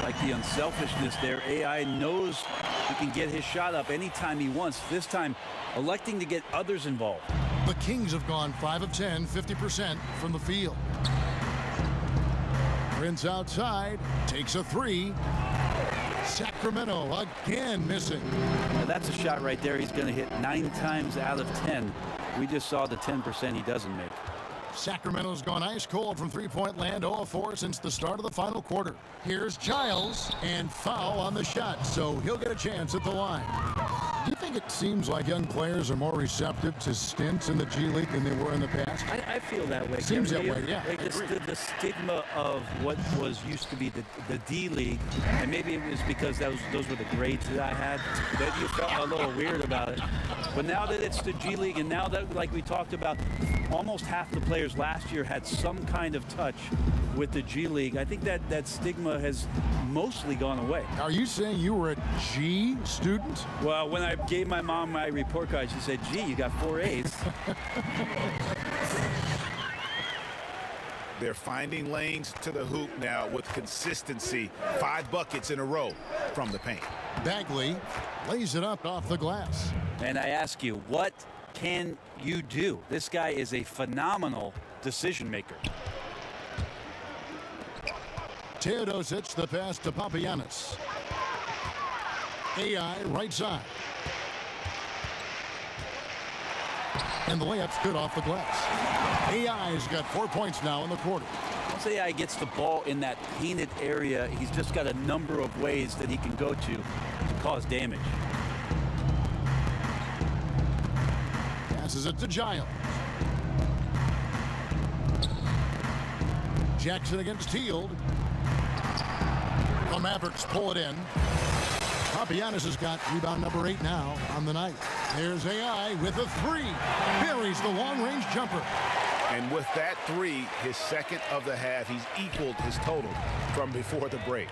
Like the unselfishness there. AI knows he can get his shot up anytime he wants. This time, electing to get others involved. The Kings have gone 5 of 10, 50% from the field. Prince outside, takes a 3. Sacramento again missing. Now that's a shot right there he's going to hit 9 times out of 10. We just saw the 10% he doesn't make. Sacramento's gone ice cold from three-point land, 0 of 4 since the start of the final quarter. Here's Giles, and foul on the shot, so he'll get a chance at the line. Do you think it seems like young players are more receptive to stints in the G League than they were in the past? I feel that way. Seems that way, yeah. Like the stigma of what was used to be the D League, and maybe it was because those were the grades that I had, that you felt a little weird about it. But now that it's the G League, and now that, like we talked about, almost half the players last year had some kind of touch with the G League, I think that stigma has mostly gone away. Are you saying you were a G student? Well, when I gave my mom my report card, she said, "Gee, you got 4 A's." They're finding lanes to the hoop now with consistency. 5 buckets in a row from the paint. Bagley lays it up off the glass. And I ask you, what can you do? This guy is a phenomenal decision maker. Teodosic, the pass to Papagiannis. AI right side. And the layup's good off the glass. AI's got 4 points now in the quarter. Once AI gets the ball in that painted area, he's just got a number of ways that he can go to cause damage. Passes it to Giles. Jackson against Teal. The Mavericks pull it in. Papagiannis has got rebound number 8 now on the night. There's AI with a 3. Buries the long-range jumper. And with that 3, his second of the half, he's equaled his total from before the break.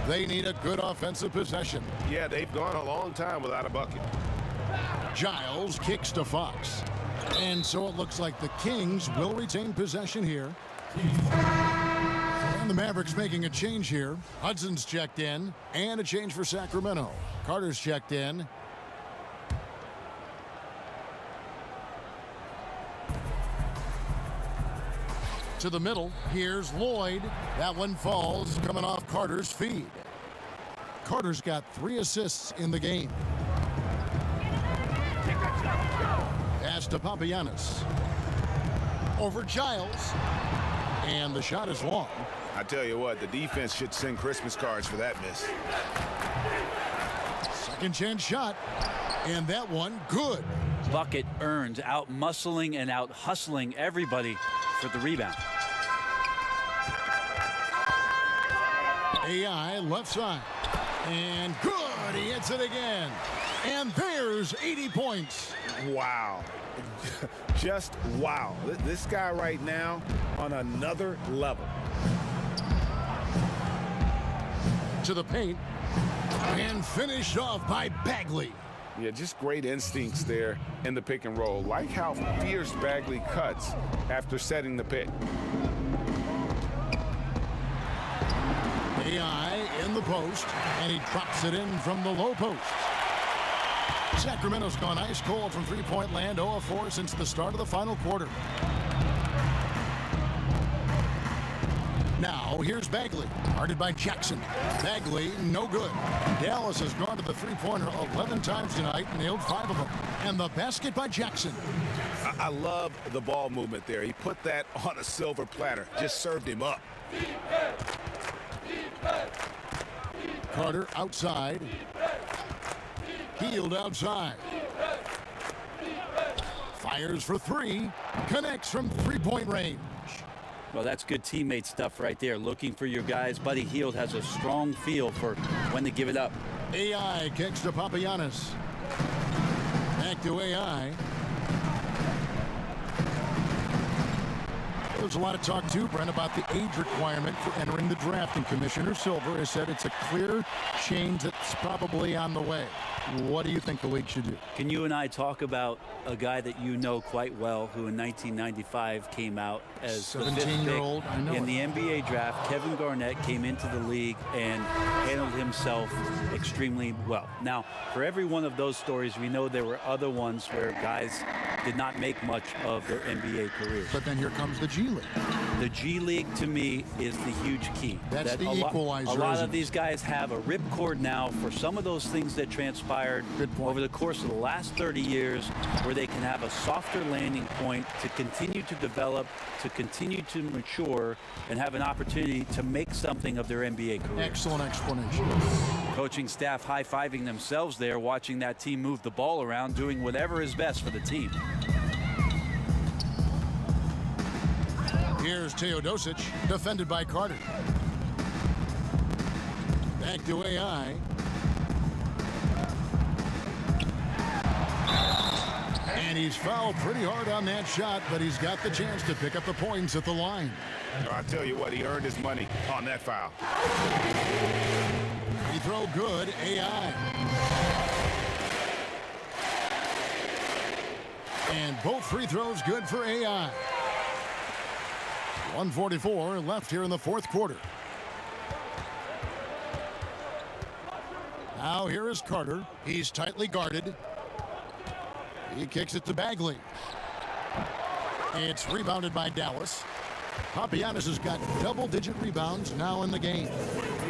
They need a good offensive possession. Yeah, they've gone a long time without a bucket. Giles kicks to Fox. And so it looks like the Kings will retain possession here. And the Mavericks making a change here. Hudson's checked in, and a change for Sacramento. Carter's checked in. To the middle, here's Lloyd. That one falls, coming off Carter's feed. Carter's got 3 assists in the game. Pass to Papagiannis. Over Giles. And the shot is long. I tell you what, the defense should send Christmas cards for that miss. Second chance shot. And that one, good. Bucket earned, out muscling and out hustling everybody for the rebound. AI left side. And good, he hits it again. And there's 80 points. Wow. Just wow. This guy right now on another level. To the paint. And finished off by Bagley. Yeah, just great instincts there in the pick and roll. Like how fierce Bagley cuts after setting the pick. AI in the post, and he drops it in from the low post. Sacramento's gone ice cold from three-point land, 0 of 4 since the start of the final quarter. Now, here's Bagley, guarded by Jackson. Bagley, no good. Dallas has gone to the three-pointer 11 times tonight, nailed 5 of them. And the basket by Jackson. I love the ball movement there. He put that on a silver platter, just served him up. Carter outside. Healed outside. Fires for 3. Connects from three-point range. Well, that's good teammate stuff right there. Looking for your guys. Buddy Hield has a strong feel for when to give it up. AI kicks to Papagiannis. Back to AI. There's a lot of talk, too, Brent, about the age requirement for entering the draft, and Commissioner Silver has said it's a clear change that's probably on the way. What do you think the league should do? Can you and I talk about a guy that you know quite well who in 1995 came out as the 17-year-old, fifth pick in the NBA draft? Kevin Garnett came into the league and handled himself extremely well. Now, for every one of those stories, we know there were other ones where guys did not make much of their NBA careers. But then here comes the G League. The G League, to me, is the huge key. That's the equalizer. A lot isn't of it? these guys have a ripcord now for some of those things that transpired over the course of the last 30 years, where they can have a softer landing point to continue to develop, to continue to mature, and have an opportunity to make something of their NBA career. Excellent explanation. Coaching staff high-fiving themselves there, watching that team move the ball around, doing whatever is best for the team. Here's Teodosic, defended by Carter. Back to AI. And he's fouled pretty hard on that shot, but he's got the chance to pick up the points at the line. I tell you what, he earned his money on that foul. Free throw good, AI. And both free throws good for AI. 1:44 left here in the fourth quarter. Now here is Carter. He's tightly guarded. He kicks it to Bagley. It's rebounded by Dallas. Papagiannis has got double-digit rebounds now in the game.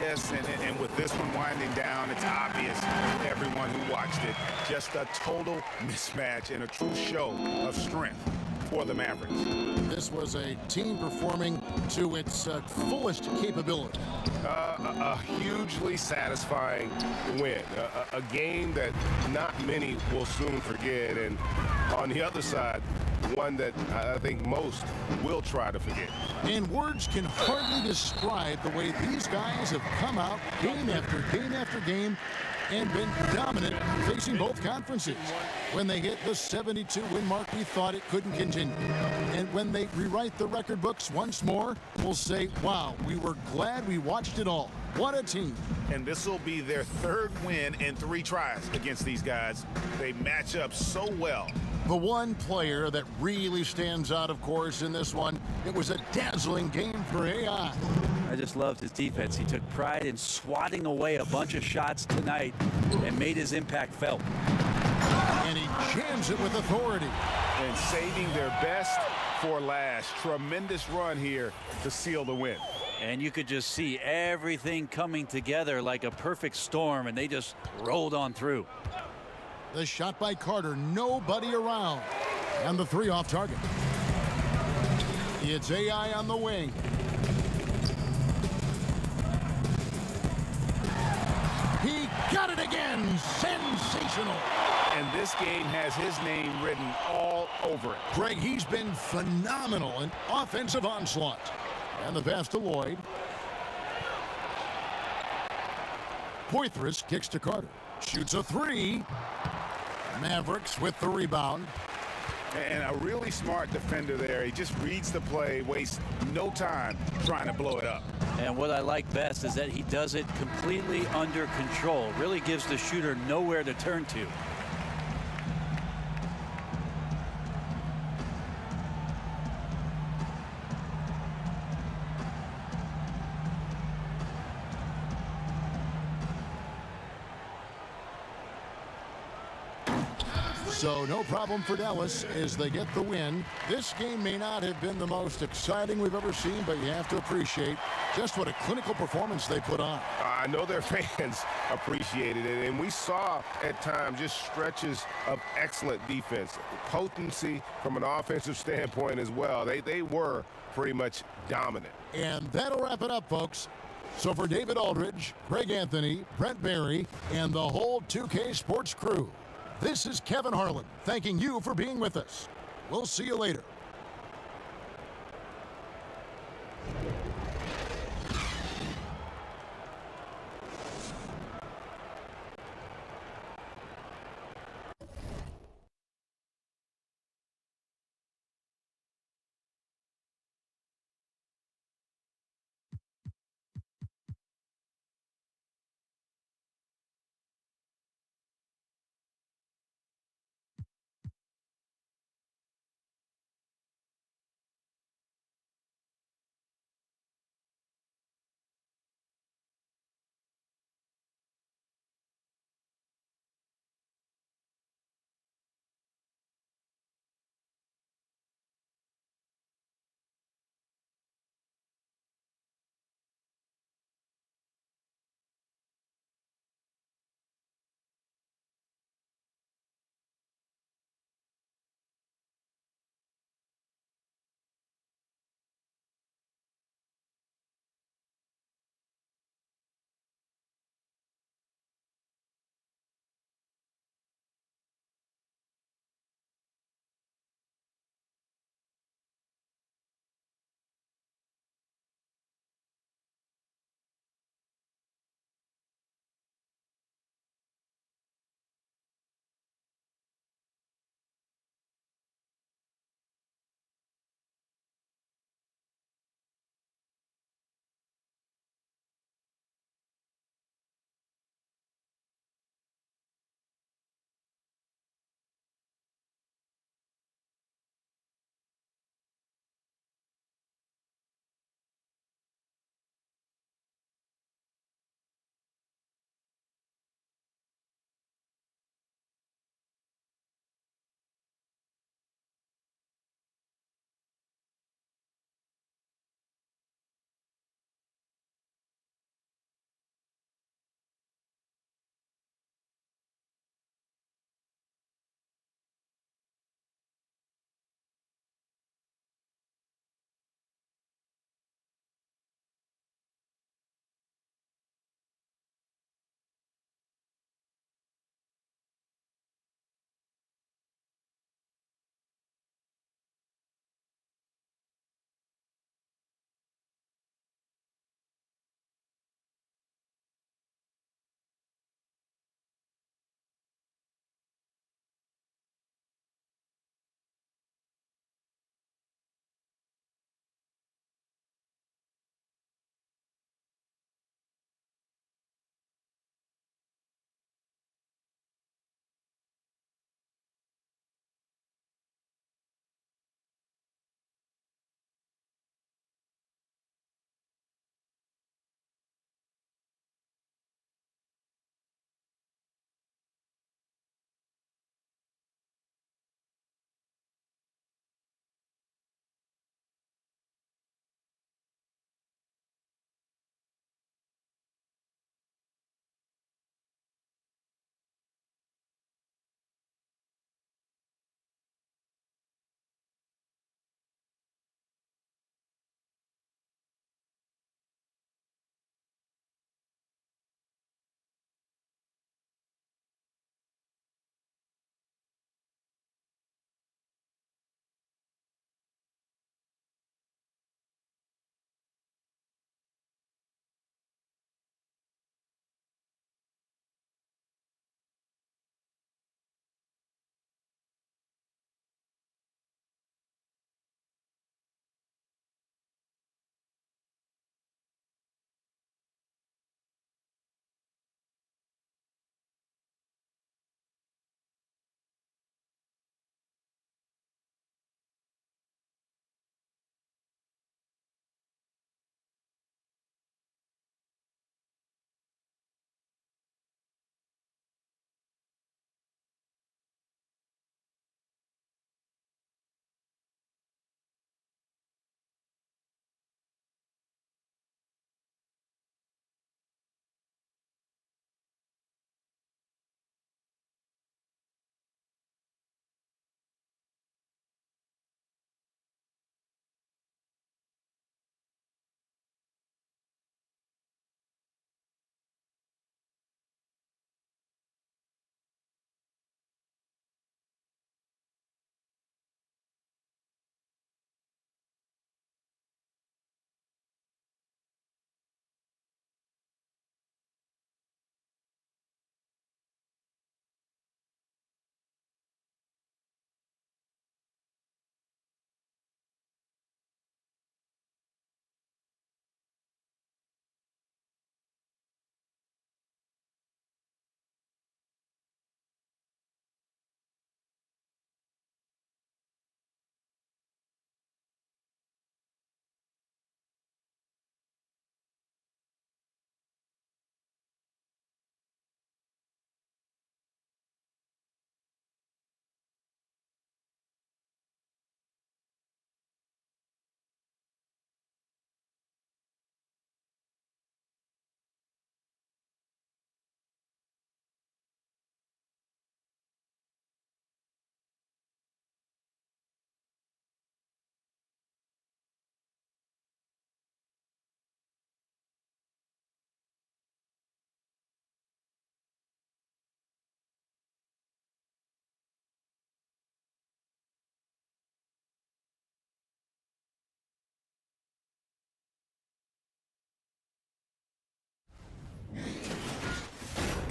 Yes, and with this one winding down, it's obvious to everyone who watched it. Just a total mismatch and a true show of strength for the Mavericks. This was a team performing to its fullest capability. A hugely satisfying win. A game that not many will soon forget. And on the other side, one that I think most will try to forget. And words can hardly describe the way these guys have come out game after game after game and been dominant facing both conferences. When they hit the 72-win mark, we thought it couldn't continue. And when they rewrite the record books once more, we'll say, wow, we were glad we watched it all. What a team. And this will be their third win in 3 tries against these guys. They match up so well. The one player that really stands out, of course, in this one, it was a dazzling game for AI. I just loved his defense. He took pride in swatting away a bunch of shots tonight and made his impact felt. And he jams it with authority. And saving their best for last. Tremendous run here to seal the win. And you could just see everything coming together like a perfect storm, and they just rolled on through. The shot by Carter, nobody around. And the 3 off target. It's AI on the wing. He got it again. Sensational. And this game has his name written all over it. Greg, he's been phenomenal in offensive onslaught. And the pass to Lloyd. Poitras kicks to Carter. Shoots a 3. Mavericks with the rebound. And a really smart defender there. He just reads the play, wastes no time trying to blow it up. And what I like best is that he does it completely under control. Really gives the shooter nowhere to turn to. So no problem for Dallas as they get the win. This game may not have been the most exciting we've ever seen, but you have to appreciate just what a clinical performance they put on. I know their fans appreciated it, and we saw at times just stretches of excellent defense, potency from an offensive standpoint as well. They were pretty much dominant. And that'll wrap it up, folks. So for David Aldridge, Greg Anthony, Brent Barry, and the whole 2K Sports crew, this is Kevin Harlan thanking you for being with us. We'll see you later.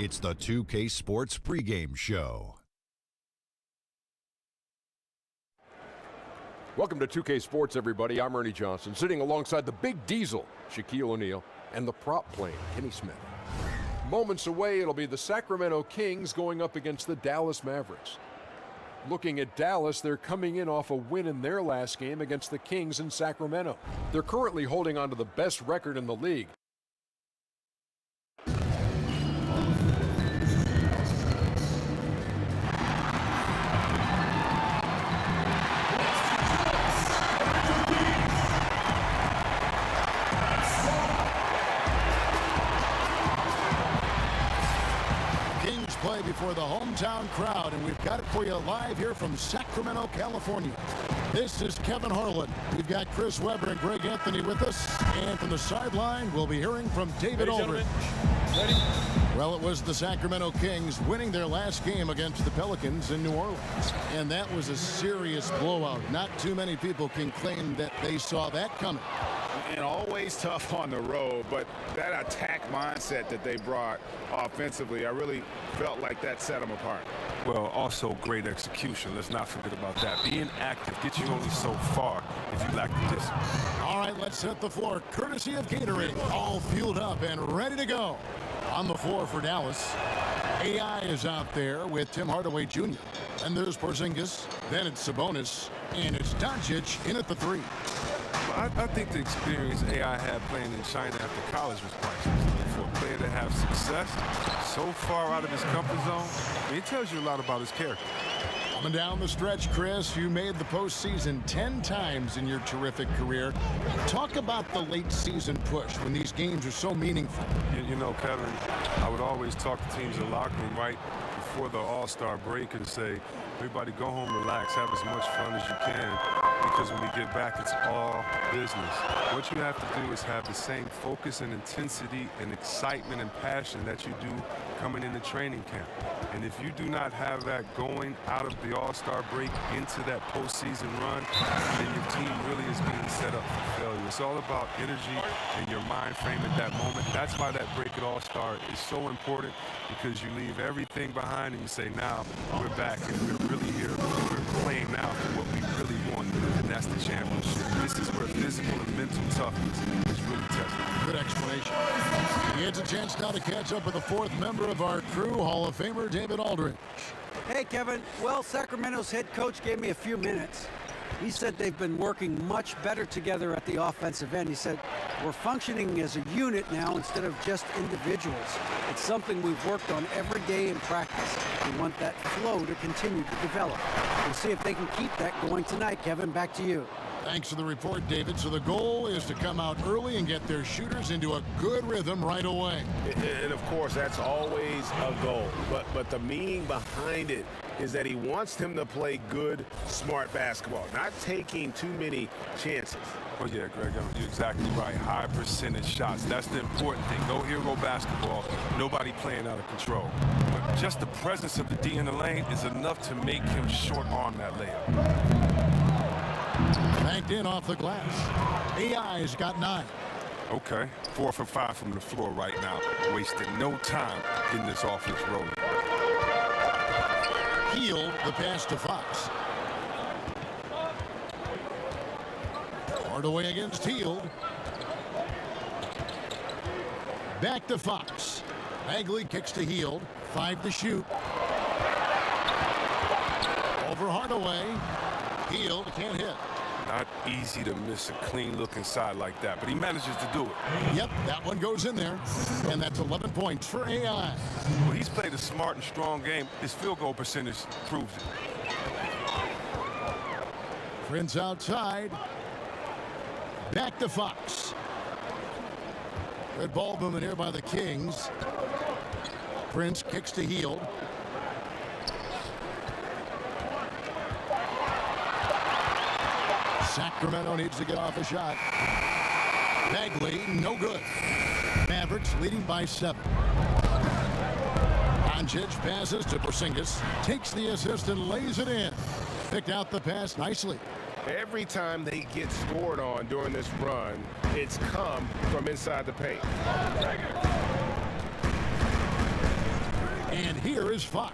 It's the 2K Sports pregame show. Welcome to 2K Sports, everybody. I'm Ernie Johnson, sitting alongside the big diesel, Shaquille O'Neal, and the prop plane, Kenny Smith. Moments away, it'll be the Sacramento Kings going up against the Dallas Mavericks. Looking at Dallas, they're coming in off a win in their last game against the Kings in Sacramento. They're currently holding on to the best record in the league. Play before the hometown crowd, and we've got it for you live here from Sacramento, California. This is Kevin Harlan. We've got Chris Webber and Greg Anthony with us, and from the sideline, we'll be hearing from David Aldridge. Ready? Well, it was the Sacramento Kings winning their last game against the Pelicans in New Orleans, and that was a serious blowout. Not too many people can claim that they saw that coming. And always tough on the road, but that attack mindset that they brought offensively, I really felt like that set them apart. Well, also great execution. Let's not forget about that. Being active gets you only so far if you lack the discipline. All right, let's hit the floor. Courtesy of Gatorade, all fueled up and ready to go. On the floor for Dallas, AI is out there with Tim Hardaway Jr. And there's Porzingis, then it's Sabonis, and it's Doncic in at the three. I think the experience AI had playing in China after college was priceless. For a player to have success so far out of his comfort zone, it tells you a lot about his character. Coming down the stretch, Chris, you made the postseason 10 times in your terrific career. Talk about the late season push when these games are so meaningful. You know, Kevin, I would always talk to teams in the locker room right before the All-Star break and say, everybody go home, relax, have as much fun as you can, because when we get back, it's all business. What you have to do is have the same focus and intensity and excitement and passion that you do coming into training camp. And if you do not have that going out of the All-Star break into that postseason run, then your team really is being set up for failure. It's all about energy and your mind frame at that moment. That's why that break at All-Star is so important, because you leave everything behind and you say, now we're back and we're really here. We're playing now for what we really want, and that's the championship. This is where physical and mental toughness is really tested. Good explanation. He gets a chance now to catch up with the fourth member of our crew, Hall of Famer David Aldridge. Hey, Kevin. Well, Sacramento's head coach gave me a few minutes. He said they've been working much better together at the offensive end. He said, we're functioning as a unit now instead of just individuals. It's something we've worked on every day in practice. We want that flow to continue to develop. We'll see if they can keep that going tonight. Kevin, back to you. Thanks for the report, David. So the goal is to come out early and get their shooters into a good rhythm right away. And of course, that's always a goal. But the meaning behind it is that he wants them to play good, smart basketball, not taking too many chances. Oh, yeah, Greg, you're exactly right. High percentage shots. That's the important thing. No hero basketball. Nobody playing out of control. But just the presence of the D in the lane is enough to make him short arm that layup. Banked in off the glass. AI's got 9. Okay, 4 for 5 from the floor right now. Wasting no time getting this offense rolling. Hield the pass to Fox. Hardaway against Hield. Back to Fox. Bagley kicks to Hield. 5 to shoot. Over Hardaway. Hield can't hit. Not easy to miss a clean look inside like that, but he manages to do it. Yep, that one goes in there. And that's 11 points for AI. Well, he's played a smart and strong game. His field goal percentage proves it. Prince outside. Back to Fox. Good ball movement here by the Kings. Prince kicks to Hield. Sacramento needs to get off a shot. Bagley, no good. Mavericks leading by 7. Doncic passes to Porzingis, takes the assist and lays it in. Picked out the pass nicely. Every time they get scored on during this run, it's come from inside the paint. And here is Fox.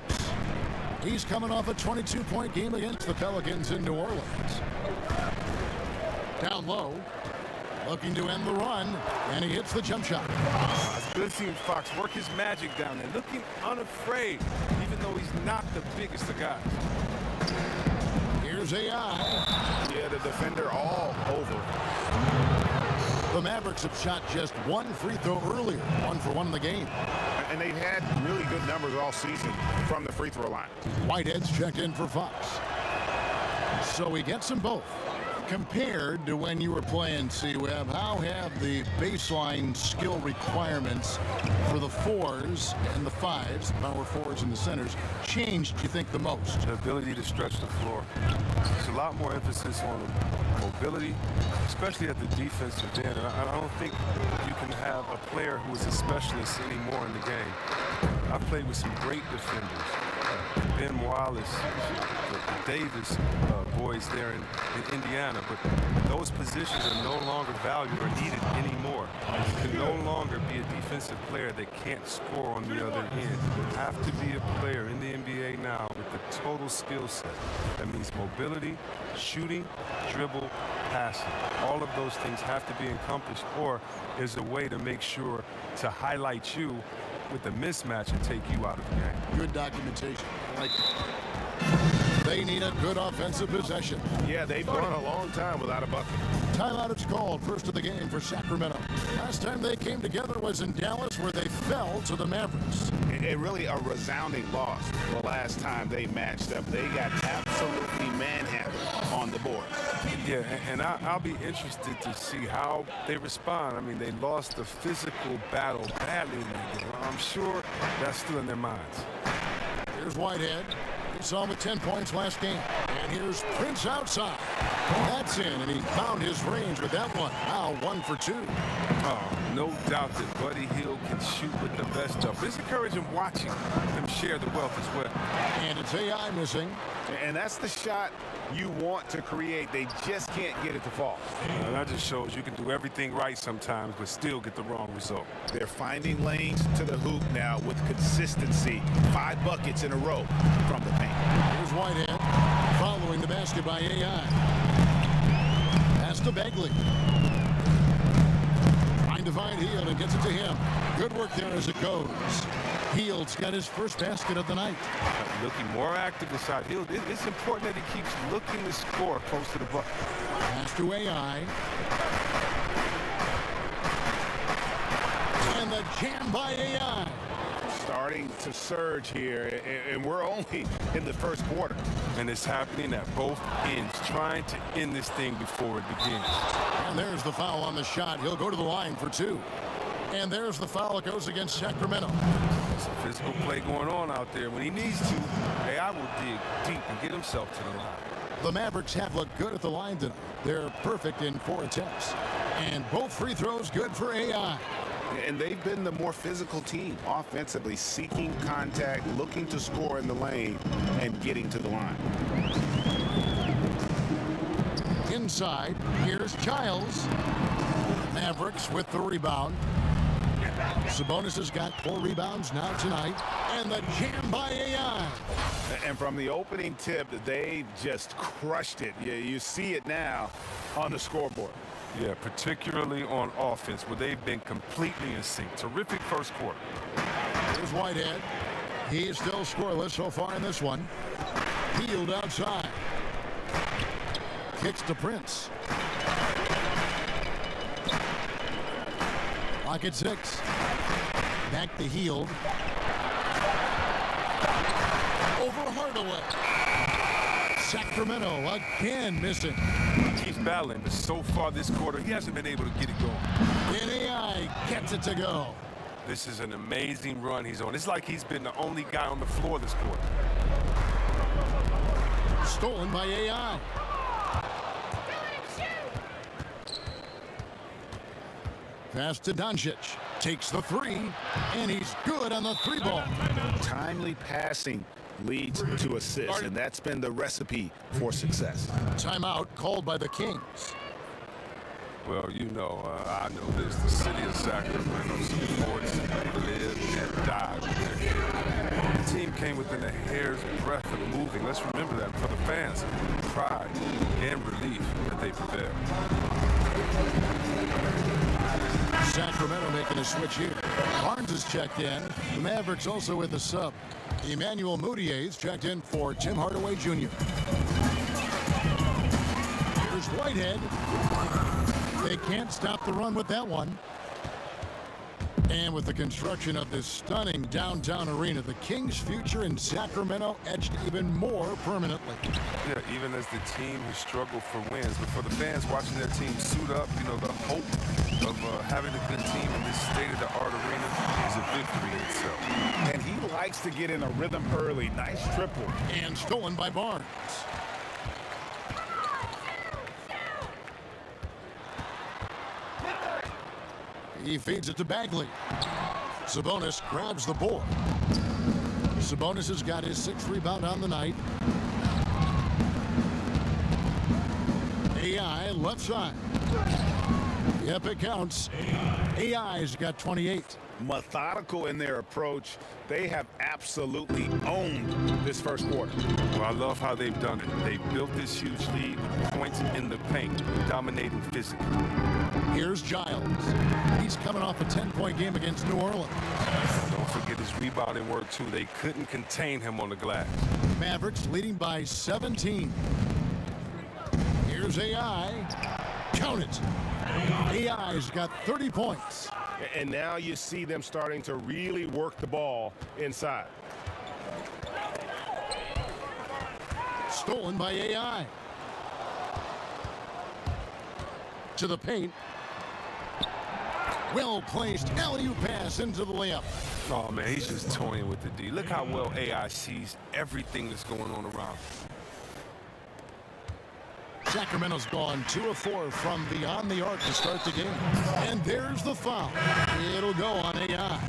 He's coming off a 22-point game against the Pelicans in New Orleans. Down low, looking to end the run, and he hits the jump shot. It's good seeing Fox work his magic down there, looking unafraid, even though he's not the biggest of guys. Here's AI. Yeah, the defender all over. The Mavericks have shot just one free throw earlier, 1 for 1 in the game. And they've had really good numbers all season from the free throw line. Whitehead's checked in for Fox. So he gets them both. Compared to when you were playing C-Web, how have the baseline skill requirements for the 4s and the 5s, power 4s and the centers, changed, you think, the most? The ability to stretch the floor. There's a lot more emphasis on mobility, especially at the defensive end. And I don't think you can have a player who is a specialist anymore in the game. I played with some great defenders. Ben Wallace, the Davis boys there in Indiana, but those positions are no longer valued or needed anymore. You can no longer be a defensive player that can't score on the other end. You have to be a player in the NBA now with the total skill set. That means mobility, shooting, dribble, passing. All of those things have to be encompassed, or there's a way to make sure to highlight you with the mismatch and take you out of the game. Good documentation. Like, they need a good offensive possession. Yeah, they've gone a long time without a bucket. Timeout is called, first of the game for Sacramento. Last time they came together was in Dallas, where they fell to the Mavericks. It really a resounding loss the last time they matched up. They got absolutely manhandled on the board. Yeah, and I'll be interested to see how they respond. I mean, they lost the physical battle badly in that game. I'm sure that's still in their minds. Here's Whitehead. He saw him with 10 points last game. And here's Prince outside. That's in, and he found his range with that one. Now 1 for 2. Oh, no doubt that Buddy Hield can shoot with the best of. It's encouraging watching him share the wealth as well. And it's AI missing. And that's the shot you want to create. They just can't get it to fall. And that just shows you can do everything right sometimes, but still get the wrong result. They're finding lanes to the hoop now with consistency. 5 buckets in a row from the paint. Here's Whitehead following the basket by AI. Pass to Begley. Trying to find Hield and gets it to him. Good work there as it goes. Hield's got his first basket of the night. Looking more active inside Hield. It's important that he keeps looking to score close to the bucket. Pass to AI. And the jam by AI. Starting to surge here, and we're only in the first quarter. And it's happening at both ends, trying to end this thing before it begins. And there's the foul on the shot. He'll go to the line for 2. And there's the foul that goes against Sacramento. Some physical play going on out there. When he needs to, AI will dig deep and get himself to the line. The Mavericks have looked good at the line tonight. They're perfect in 4 attempts. And both free throws good for AI. And they've been the more physical team, offensively, seeking contact, looking to score in the lane, and getting to the line. Inside, here's Giles. Mavericks with the rebound. Sabonis has got 4 rebounds now tonight. And the jam by AI. And from the opening tip, they just crushed it. You see it now on the scoreboard. Yeah, particularly on offense, where they've been completely in sync. Terrific first quarter. Here's Whitehead. He is still scoreless so far in this one. Hield outside. Kicks to Prince. Clock at 6. Back to Hield. Over Hardaway. Sacramento again missing. He's battling, but so far this quarter, he hasn't been able to get it going. And AI gets it to go. This is an amazing run he's on. It's like he's been the only guy on the floor this quarter. Stolen by AI. Pass to Doncic. Takes the 3, and he's good on the 3 ball. Timely passing leads to assists, and that's been the recipe for success. Timeout called by the Kings. Well, you know, I know this. The city of Sacramento supports, live, and die with their kids. team came within a hair's breadth of moving. Let's remember that for the fans. Pride and relief that they prevailed. Sacramento making a switch here. Barnes is checked in. The Mavericks also with a sub. Emmanuel Moutier's checked in for Tim Hardaway Jr. Here's Whitehead. They can't stop the run with that one. And with the construction of this stunning downtown arena, the Kings' future in Sacramento etched even more permanently. Yeah, even as the team has struggled for wins, but for the fans watching their team suit up, you know, the hope of having a good team in this state-of-the-art arena is a victory in itself. And he likes to get in a rhythm early. Nice triple. And stolen by Barnes. He feeds it to Bagley. Sabonis grabs the board. Sabonis has got his 6th rebound on the night. AI left side. Yep, it counts. AI's got 28. Methodical in their approach. They have absolutely owned this first quarter. Well, I love how they've done it. They've built this huge lead with points in the paint, dominating physically. Here's Giles. He's coming off a 10-point game against New Orleans. Don't forget his rebounding work, too. They couldn't contain him on the glass. Mavericks leading by 17. Here's AI. Count it. AI's got 30 points. And now you see them starting to really work the ball inside. Stolen by AI. To the paint. Well-placed alley-oop pass into the layup. Oh, man, he's just toying with the D. Look how well AI sees everything that's going on around him. Sacramento's gone 2 of 4 from beyond the arc to start the game. And there's the foul. It'll go on AI.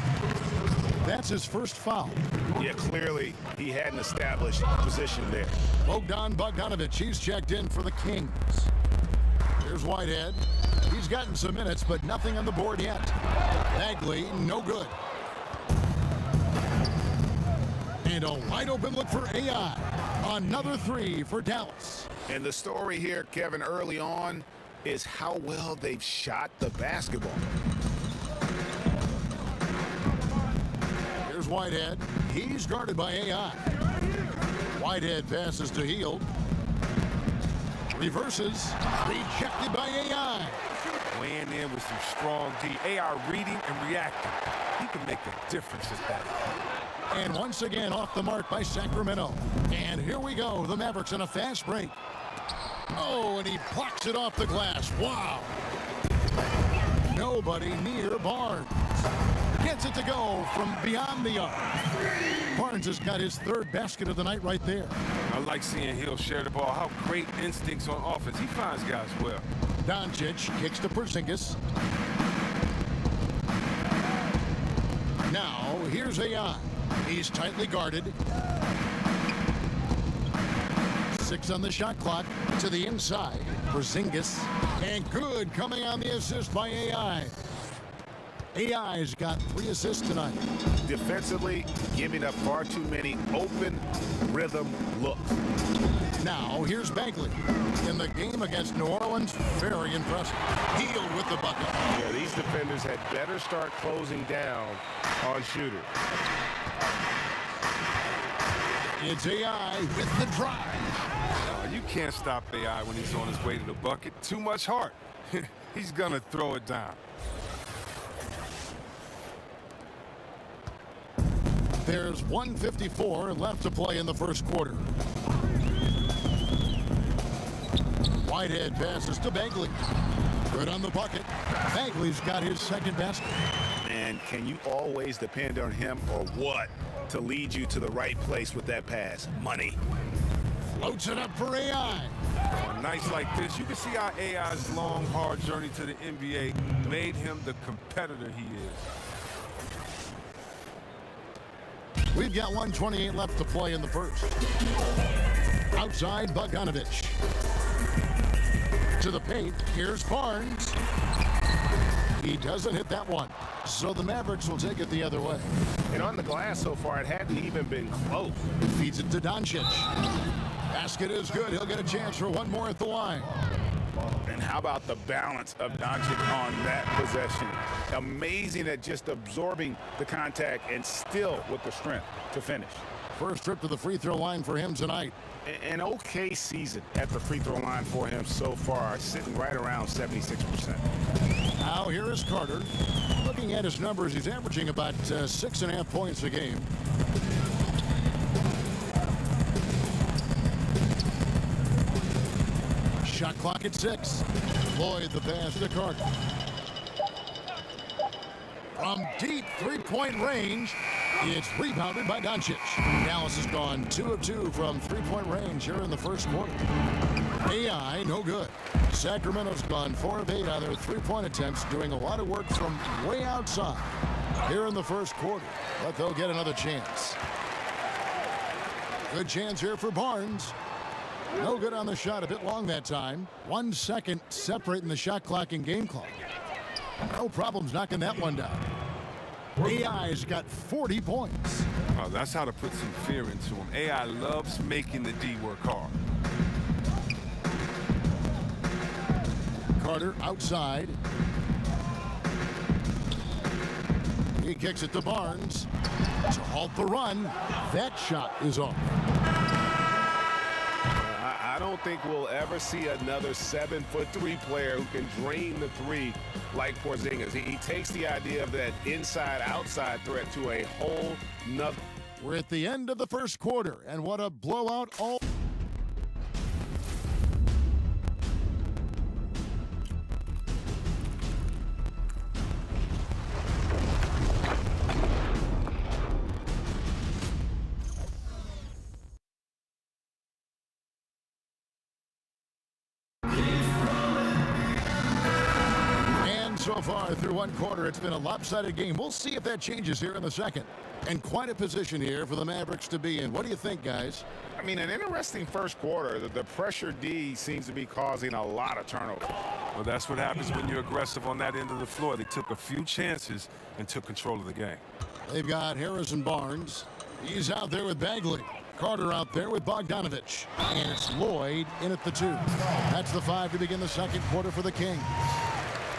That's his first foul. Yeah, clearly he had an established position there. Bogdan Bogdanovic, he's checked in for the Kings. Here's Whitehead. He's gotten some minutes, but nothing on the board yet. Bagley, no good. And a wide open look for AI. Another 3 for Dallas. And the story here, Kevin, early on, is how well they've shot the basketball. Here's Whitehead. He's guarded by AI. Whitehead passes to Hield. Reverses. Rejected by AI. Weighing in with some strong D. AI reading and reacting. He can make a difference at that. And once again off the mark by Sacramento. And here we go. The Mavericks in a fast break. Oh, and he plucks it off the glass. Wow. Nobody near Barnes. Gets it to go from beyond the arc. Barnes has got his 3rd basket of the night right there. I like seeing Hill share the ball. How great instincts on offense. He finds guys well. Doncic kicks to Porzingis. Now, here's AI. He's tightly guarded. 6 on the shot clock to the inside. Porzingis. And good coming on the assist by AI. AI's got 3 assists tonight. Defensively, giving up far too many open rhythm looks. Now, here's Bagley. In the game against New Orleans, very impressive. Hield with the bucket. Yeah, these defenders had better start closing down on shooters. It's AI with the drive. You can't stop AI when he's on his way to the bucket. Too much heart. He's going to throw it down. There's 1:54 left to play in the first quarter. Whitehead passes to Bagley. Good on the bucket. Bagley's got his 2nd basket. And can you always depend on him or what to lead you to the right place with that pass? Money. Floats it up for AI. On nights like this, you can see how AI's long, hard journey to the NBA made him the competitor he is. We've got 1:28 left to play in the first. Outside, Bogdanovic. To the paint, here's Barnes. He doesn't hit that one. So the Mavericks will take it the other way. And on the glass so far, it hadn't even been close. Feeds it to Doncic. Basket is good. He'll get a chance for one more at the line. And how about the balance of Doncic on that possession? Amazing at just absorbing the contact and still with the strength to finish. First trip to the free throw line for him tonight. An okay season at the free throw line for him so far, sitting right around 76%. Now here is Carter. Looking at his numbers, he's averaging about 6.5 points a game. Shot clock at 6. Lloyd the pass to Carter. From deep three-point range, it's rebounded by Doncic. Dallas has gone 2 of 2 from three-point range here in the first quarter. AI, no good. Sacramento's gone 4 of 8 on their three-point attempts, doing a lot of work from way outside here in the first quarter. But they'll get another chance. Good chance here for Barnes. No good on the shot, a bit long that time. 1 second separating the shot clock and game clock. No problems knocking that one down. AI's got 40 points. Oh, that's how to put some fear into him. AI loves making the D work hard. Carter outside. He kicks it to Barnes to halt the run. That shot is off. I don't think we'll ever see another 7'3" player who can drain the three like Porzingis. He takes the idea of that inside-outside threat to a whole nother. We're at the end of the first quarter, and what a blowout all. So far through one quarter, it's been a lopsided game. We'll see if that changes here in the second. And quite a position here for the Mavericks to be in. What do you think, guys? I mean, an interesting first quarter. The pressure D seems to be causing a lot of turnover. Well, that's what happens when you're aggressive on that end of the floor. They took a few chances and took control of the game. They've got Harrison Barnes. He's out there with Bagley. Carter out there with Bogdanovich. And it's Lloyd in at the 2. That's the 5 to begin the second quarter for the Kings.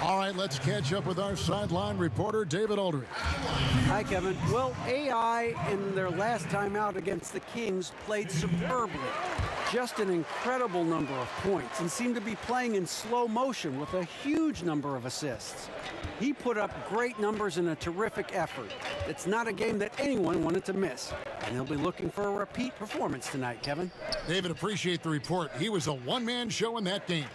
All right, let's catch up with our sideline reporter, David Aldridge. Hi, Kevin. Well, AI in their last time out against the Kings played superbly. Just an incredible number of points and seemed to be playing in slow motion with a huge number of assists. He put up great numbers in a terrific effort. It's not a game that anyone wanted to miss. And he'll be looking for a repeat performance tonight, Kevin. David, appreciate the report. He was a one-man show in that game.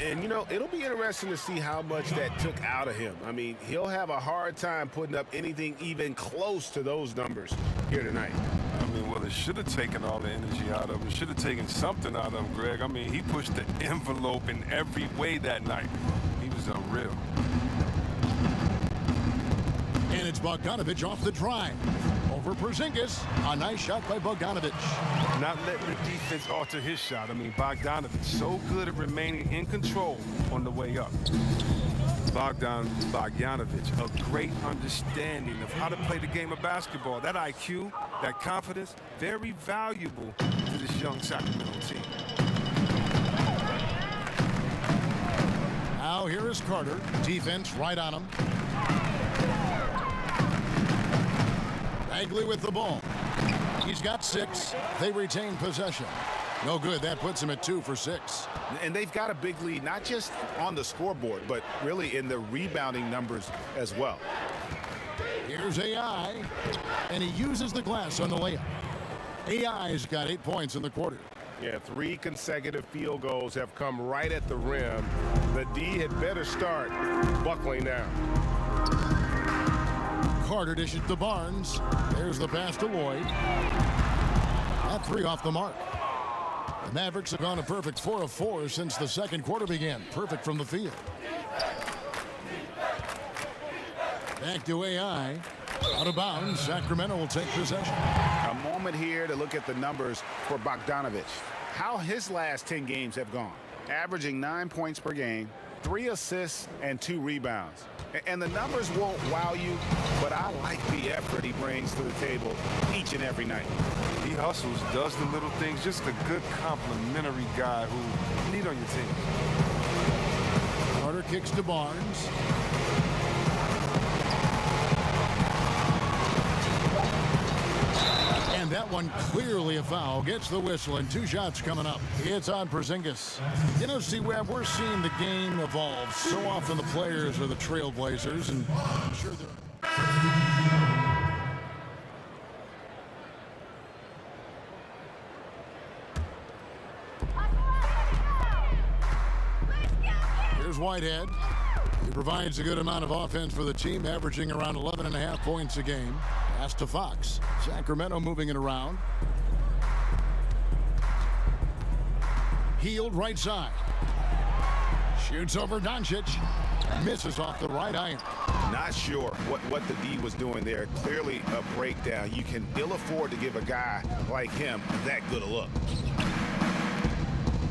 And, you know, it'll be interesting to see how much that took out of him. I mean, he'll have a hard time putting up anything even close to those numbers here tonight. I mean, well, it should have taken all the energy out of him. It should have taken something out of him, Greg. I mean, he pushed the envelope in every way that night. He was unreal. And it's Bogdanovich off the drive. Over Porzingis. A nice shot by Bogdanovich. Not letting the defense alter his shot. I mean, Bogdanovich so good at remaining in control on the way up. Bogdanovich, a great understanding of how to play the game of basketball. That IQ, that confidence, very valuable to this young Sacramento team. Now here is Carter. Defense right on him. Bagley with the ball. He's got 6. They retain possession. No good. That puts him at 2 for 6. And they've got a big lead, not just on the scoreboard, but really in the rebounding numbers as well. Here's AI, and he uses the glass on the layup. AI's got 8 points in the quarter. Yeah, 3 consecutive field goals have come right at the rim. The D had better start buckling down. Carter dishes to Barnes. There's the pass to Lloyd. That 3 off the mark. The Mavericks have gone a perfect 4 of 4 since the second quarter began. Perfect from the field. Back to AI. Out of bounds. Sacramento will take possession. A moment here to look at the numbers for Bogdanovich. How his last 10 games have gone. averaging 9 points per game, 3 assists, and 2 rebounds. And the numbers won't wow you, but I like the effort he brings to the table each and every night. He hustles, does the little things, just a good complimentary guy who you need on your team. Carter kicks to Barnes. And that one clearly a foul. Gets the whistle, and 2 shots coming up. It's on Porzingis. You know, C-Web, we're seeing the game evolve. So often the players are the trailblazers, and I'm sure they're... Here's Whitehead. He provides a good amount of offense for the team, averaging around 11.5 points a game. Pass to Fox. Sacramento moving it around. Healed right side. Shoots over Doncic. Misses off the right iron. Not sure what the D was doing there. Clearly a breakdown. You can ill afford to give a guy like him that good a look.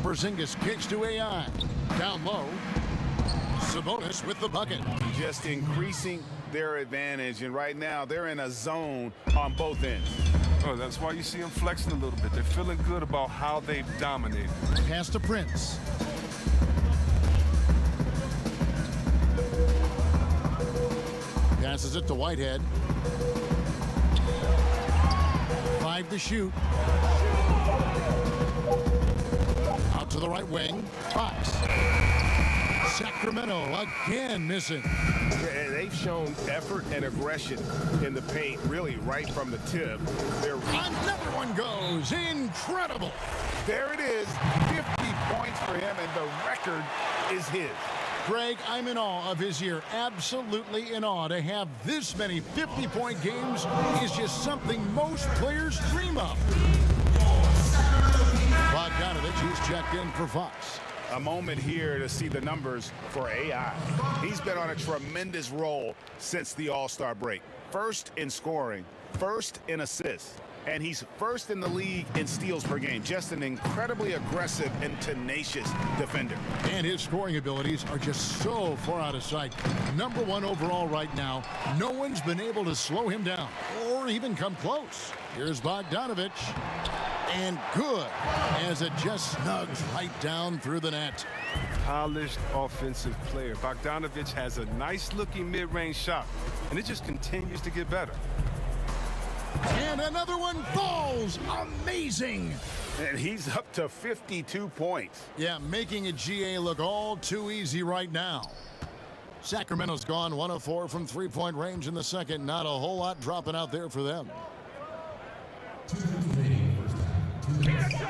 Porzingis kicks to AI. Down low. Sabonis with the bucket. Just increasing their advantage, and right now they're in a zone on both ends. Oh, that's why you see them flexing a little bit. They're feeling good about how they've dominated. Pass to Prince. Passes it to Whitehead. 5 to shoot. Out to the right wing. Fox. Sacramento again missing. They've shown effort and aggression in the paint, really right from the tip. Another one goes. Incredible. There it is, 50 points for him, and the record is his. Greg, I'm in awe of his year. Absolutely in awe. To have this many 50-point games is just something most players dream of. Bogdanovich, he's checked in for Fox. A moment here to see the numbers for AI. He's been on a tremendous roll since the All-Star break. First in scoring, first in assists, and he's first in the league in steals per game. Just an incredibly aggressive and tenacious defender. And his scoring abilities are just so far out of sight. Number 1 overall right now. No one's been able to slow him down or even come close. Here's Bogdanovich. And good, as it just snugs right down through the net. Polished offensive player. Bogdanovich has a nice-looking mid-range shot, and it just continues to get better. And another one falls. Amazing. And he's up to 52 points. Yeah, making a GA look all too easy right now. Sacramento's gone 1 of 4 from three-point range in the second. Not a whole lot dropping out there for them.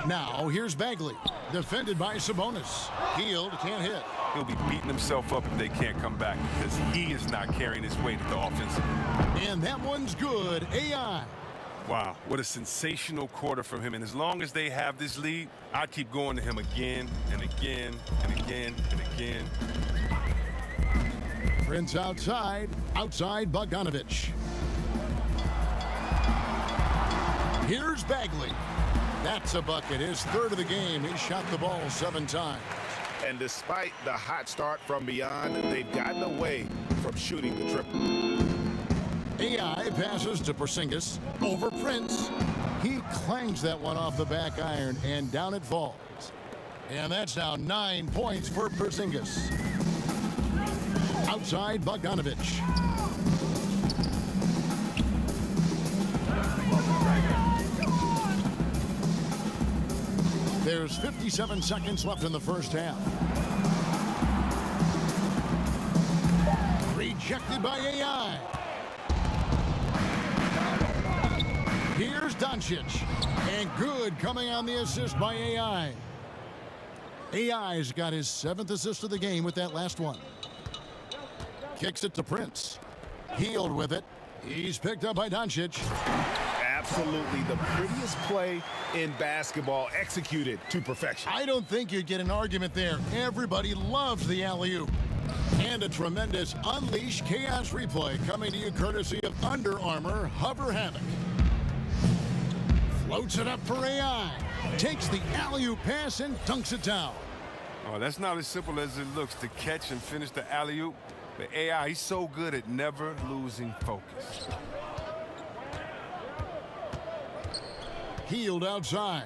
Now, here's Bagley, defended by Sabonis. Healed, can't hit. He'll be beating himself up if they can't come back because he is not carrying his weight at the offensive. And that one's good. AI. Wow, what a sensational quarter from him. And as long as they have this lead, I'd keep going to him again and again and again and again. Prince outside Bogdanovich. Here's Bagley. That's a bucket. His third of the game. He shot the ball 7 times. And despite the hot start from beyond, they've gotten away from shooting the triple. AI passes to Porzingis over Prince. He clangs that one off the back iron, and down it falls. And that's now 9 points for Porzingis. Outside Bogdanovich. There's 57 seconds left in the first half. Rejected by AI. Here's Doncic. And good coming on the assist by AI. AI's got his 7th assist of the game with that last one. Kicks it to Prince. Healed with it. He's picked up by Doncic. Absolutely the prettiest play in basketball, executed to perfection. I don't think you'd get an argument there. Everybody loves the alley-oop. And a tremendous Unleash Chaos replay coming to you courtesy of Under Armour Hover Havoc. Floats it up for AI. Takes the alley-oop pass and dunks it down. Oh, that's not as simple as it looks to catch and finish the alley-oop. The AI, he's so good at never losing focus. Healed outside.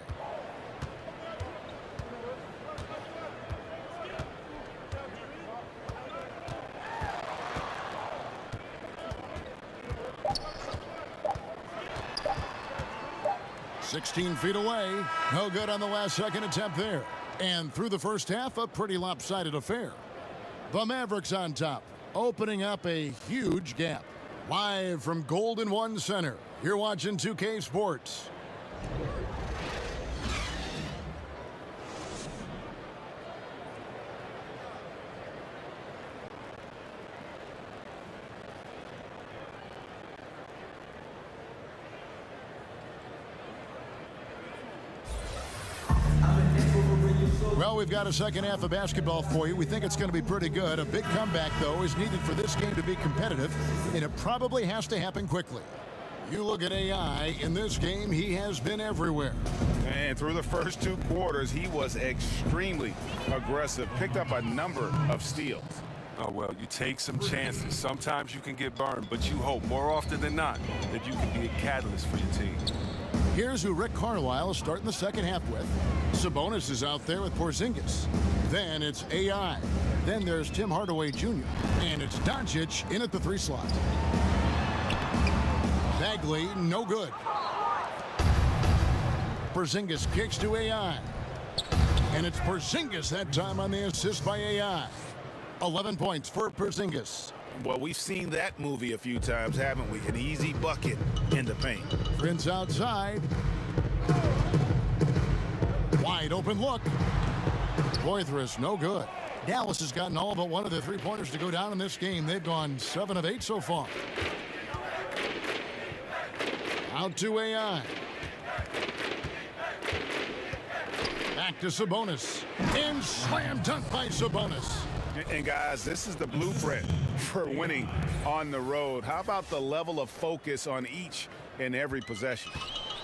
"16 feet away." No good on the last second attempt there. And through the first half, a pretty lopsided affair. The Mavericks on top, opening up a huge gap. Live from Golden One Center, you're watching 2K Sports. Well, we've got a second half of basketball for you. We think it's going to be pretty good. A big comeback, though, is needed for this game to be competitive, and it probably has to happen quickly. You look at AI, in this game, he has been everywhere. And through the first 2 quarters, he was extremely aggressive, picked up a number of steals. Oh, well, you take some chances. Sometimes you can get burned, but you hope more often than not that you can be a catalyst for your team. Here's who Rick Carlisle is starting the second half with. Sabonis is out there with Porzingis. Then it's AI. Then there's Tim Hardaway Jr. And it's Doncic in at the 3 slot. Bagley, no good. Porzingis kicks to AI. And it's Porzingis that time on the assist by AI. 11 points for Porzingis. Well, we've seen that movie a few times, haven't we? An easy bucket in the paint. Prince outside. Wide open look. Poitras, no good. Dallas has gotten all but one of the 3-pointers to go down in this game. They've gone 7 of 8 so far. Out to AI. Back to Sabonis. And slam dunk by Sabonis. And guys, this is the blueprint for winning on the road. How about the level of focus on each and every possession?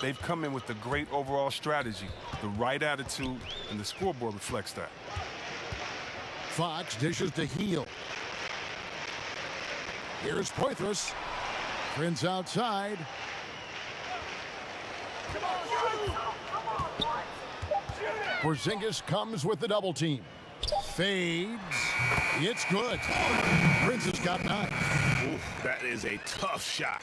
They've come in with a great overall strategy, the right attitude, and the scoreboard reflects that. Fox dishes to Heel. Here's Poitras. Prince outside. Porzingis comes with the double team. Fades. It's good. Prince has got 9. Ooh, that is a tough shot.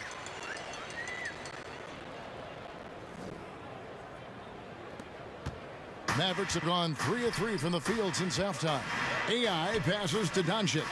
Mavericks have gone 3 of 3 from the field since halftime. AI passes to Doncic.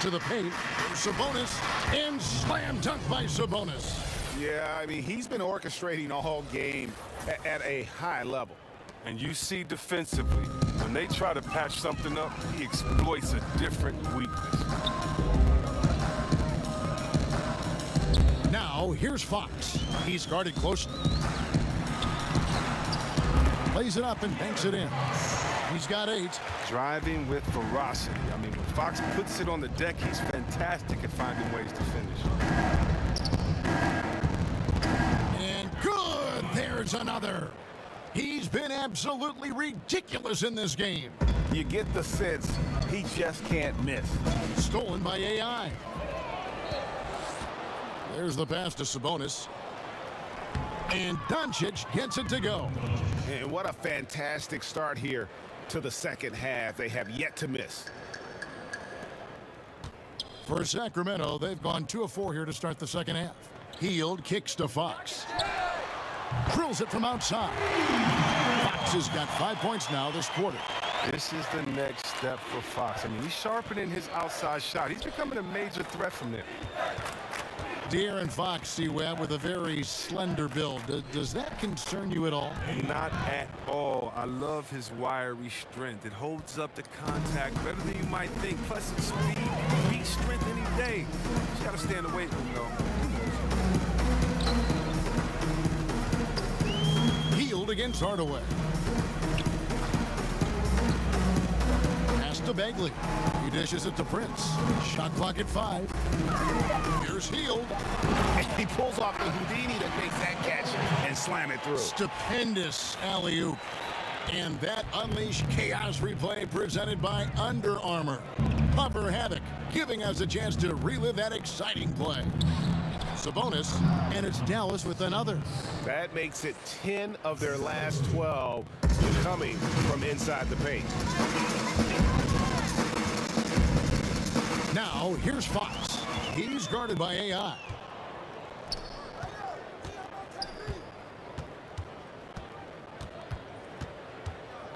To the paint, Sabonis, and slam dunk by Sabonis. Yeah, I mean, he's been orchestrating all game at a high level. And you see defensively, when they try to patch something up, he exploits a different weakness. Now, here's Fox. He's guarded closely. Plays it up and banks it in. He's got 8. Driving with ferocity. I mean, when Fox puts it on the deck, he's fantastic at finding ways to finish. And good! There's another. He's been absolutely ridiculous in this game. You get the sense he just can't miss. Stolen by AI. There's the pass to Sabonis. And Doncic gets it to go. And what a fantastic start here to the second half. They have yet to miss. For Sacramento, they've gone 2 of 4 here to start the second half. Hield kicks to Fox. Drills it from outside. Fox has got 5 points now this quarter. This is the next step for Fox. I mean, he's sharpening his outside shot. He's becoming a major threat from there. De'Aaron Fox, C-Web, with a very slender build. Does that concern you at all? Not at all. I love his wiry strength. It holds up the contact better than you might think. Plus, it's speed, beat strength any day. Just got to stay in the weight room, though. Hield against Hardaway. Pass to Bagley. He dishes it to Prince. Shot clock at 5. Here's Hield. He pulls off the Houdini that makes that catch and slam it through. Stupendous alley-oop. And that unleashed chaos replay presented by Under Armour. Upper Havoc, giving us a chance to relive that exciting play. Sabonis, and it's Dallas with another. That makes it 10 of their last 12 coming from inside the paint. Now, here's Fox. He's guarded by AI.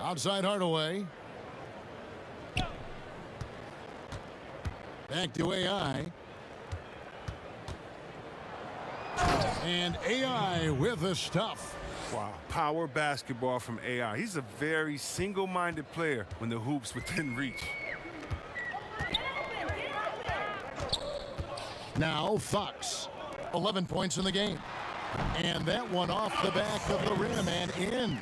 Outside Hardaway. Back to AI. And AI with the stuff. Wow. Power basketball from AI. He's a very single-minded player when the hoop's within reach. Now Fox, 11 points in the game. And that one off the back of the rim and in.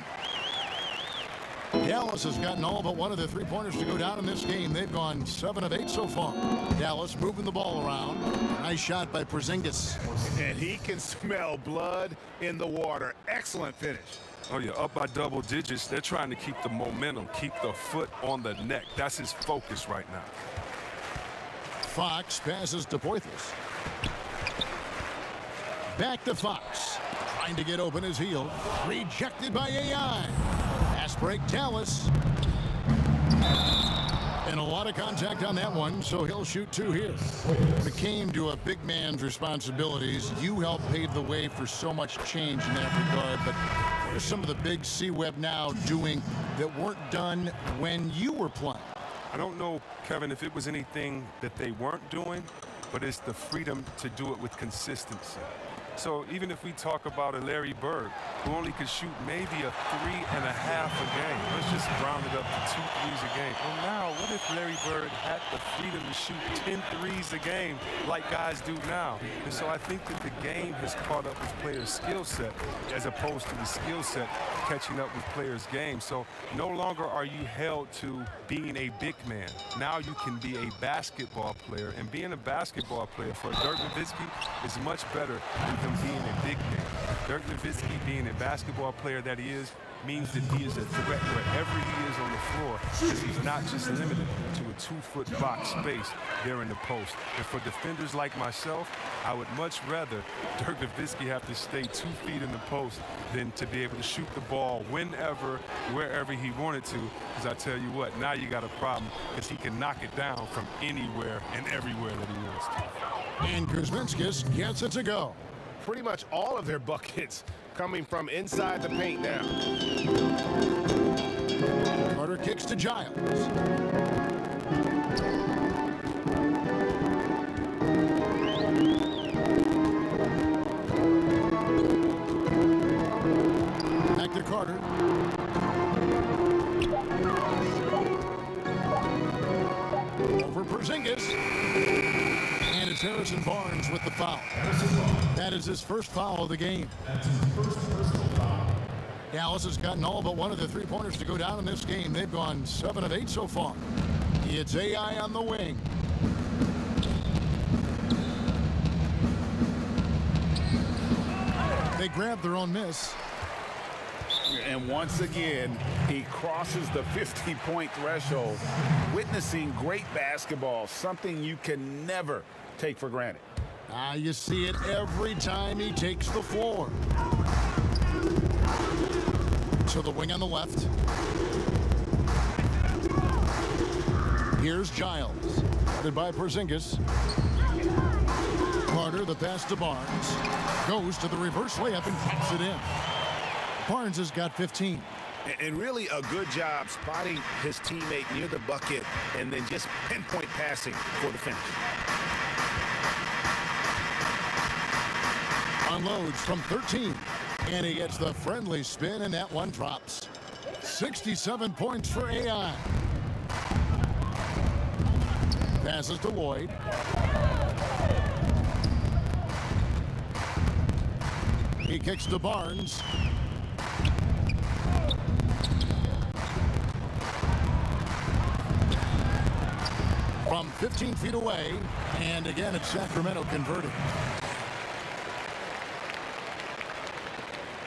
Dallas has gotten all but one of their 3-pointers to go down in this game. They've gone 7 of 8 so far. Dallas moving the ball around. Nice shot by Porzingis. And he can smell blood in the water. Excellent finish. Oh, yeah, up by double digits. They're trying to keep the momentum, keep the foot on the neck. That's his focus right now. Fox passes to Poitras. Back to Fox. Trying to get open his heel. Rejected by AI. Pass break, Dallas. And a lot of contact on that one, so he'll shoot 2 here. When it came to a big man's responsibilities, you helped pave the way for so much change in that regard, but what are some of the big C-Web now doing that weren't done when you were playing? I don't know, Kevin, if it was anything that they weren't doing, but it's the freedom to do it with consistency. So even if we talk about a Larry Bird, who only could shoot maybe a 3.5 a game, let's just round it up to 2 threes a game. Well, now, what if Larry Bird had the freedom to shoot 10 threes a game like guys do now? And so I think that the game has caught up with players' skill set as opposed to the skill set catching up with players' game. So no longer are you held to being a big man. Now you can be a basketball player, and being a basketball player for Dirk Nowitzki is much better than him being a big man. Dirk Nowitzki being a basketball player that he is means that he is a threat wherever he is on the floor, because he's not just limited to a 2-foot box space there in the post. And for defenders like myself, I would much rather Dirk Nowitzki have to stay 2 feet in the post than to be able to shoot the ball whenever, wherever he wanted to, because I tell you what, now you got a problem, because he can knock it down from anywhere and everywhere that he wants to. And Kuzminskis gets it to go. Pretty much all of their buckets coming from inside the paint now. Carter kicks to Giles. Harrison Barnes with the foul. That is his first foul of the game. Dallas has gotten all but one of the three-pointers to go down in this game. They've gone 7 of 8 so far. It's AI on the wing. They grab their own miss. And once again, he crosses the 50-point threshold, witnessing great basketball, something you can never take for granted. You see it every time he takes the floor. To the wing on the left. Here's Giles, guarded by Porzingis. Carter, the pass to Barnes. Goes to the reverse layup and pops it in. Barnes has got 15. And really a good job spotting his teammate near the bucket and then just pinpoint passing for the finish. Unloads from 13. And he gets the friendly spin, and that one drops. 67 points for AI. Passes to Lloyd. He kicks to Barnes. From 15 feet away, and again it's Sacramento converting.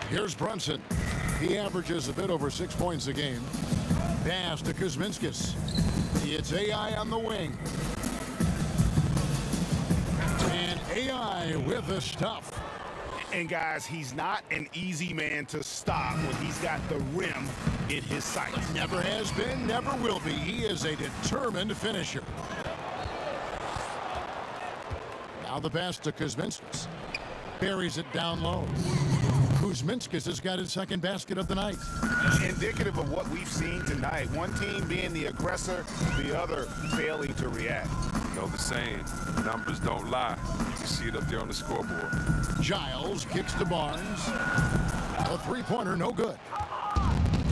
Here's Brunson. He averages a bit over 6 points a game. Pass to Kuzminskis. It's AI on the wing. And AI with the stuff. And guys, he's not an easy man to stop when he's got the rim in his sights. Never has been, never will be. He is a determined finisher. Now the pass to Kuzminskis. Buries it down low. Kuzminskis has got his second basket of the night. Indicative of what we've seen tonight. One team being the aggressor, the other failing to react. You know the saying, numbers don't lie. You can see it up there on the scoreboard. Giles kicks to Barnes. A three-pointer, no good.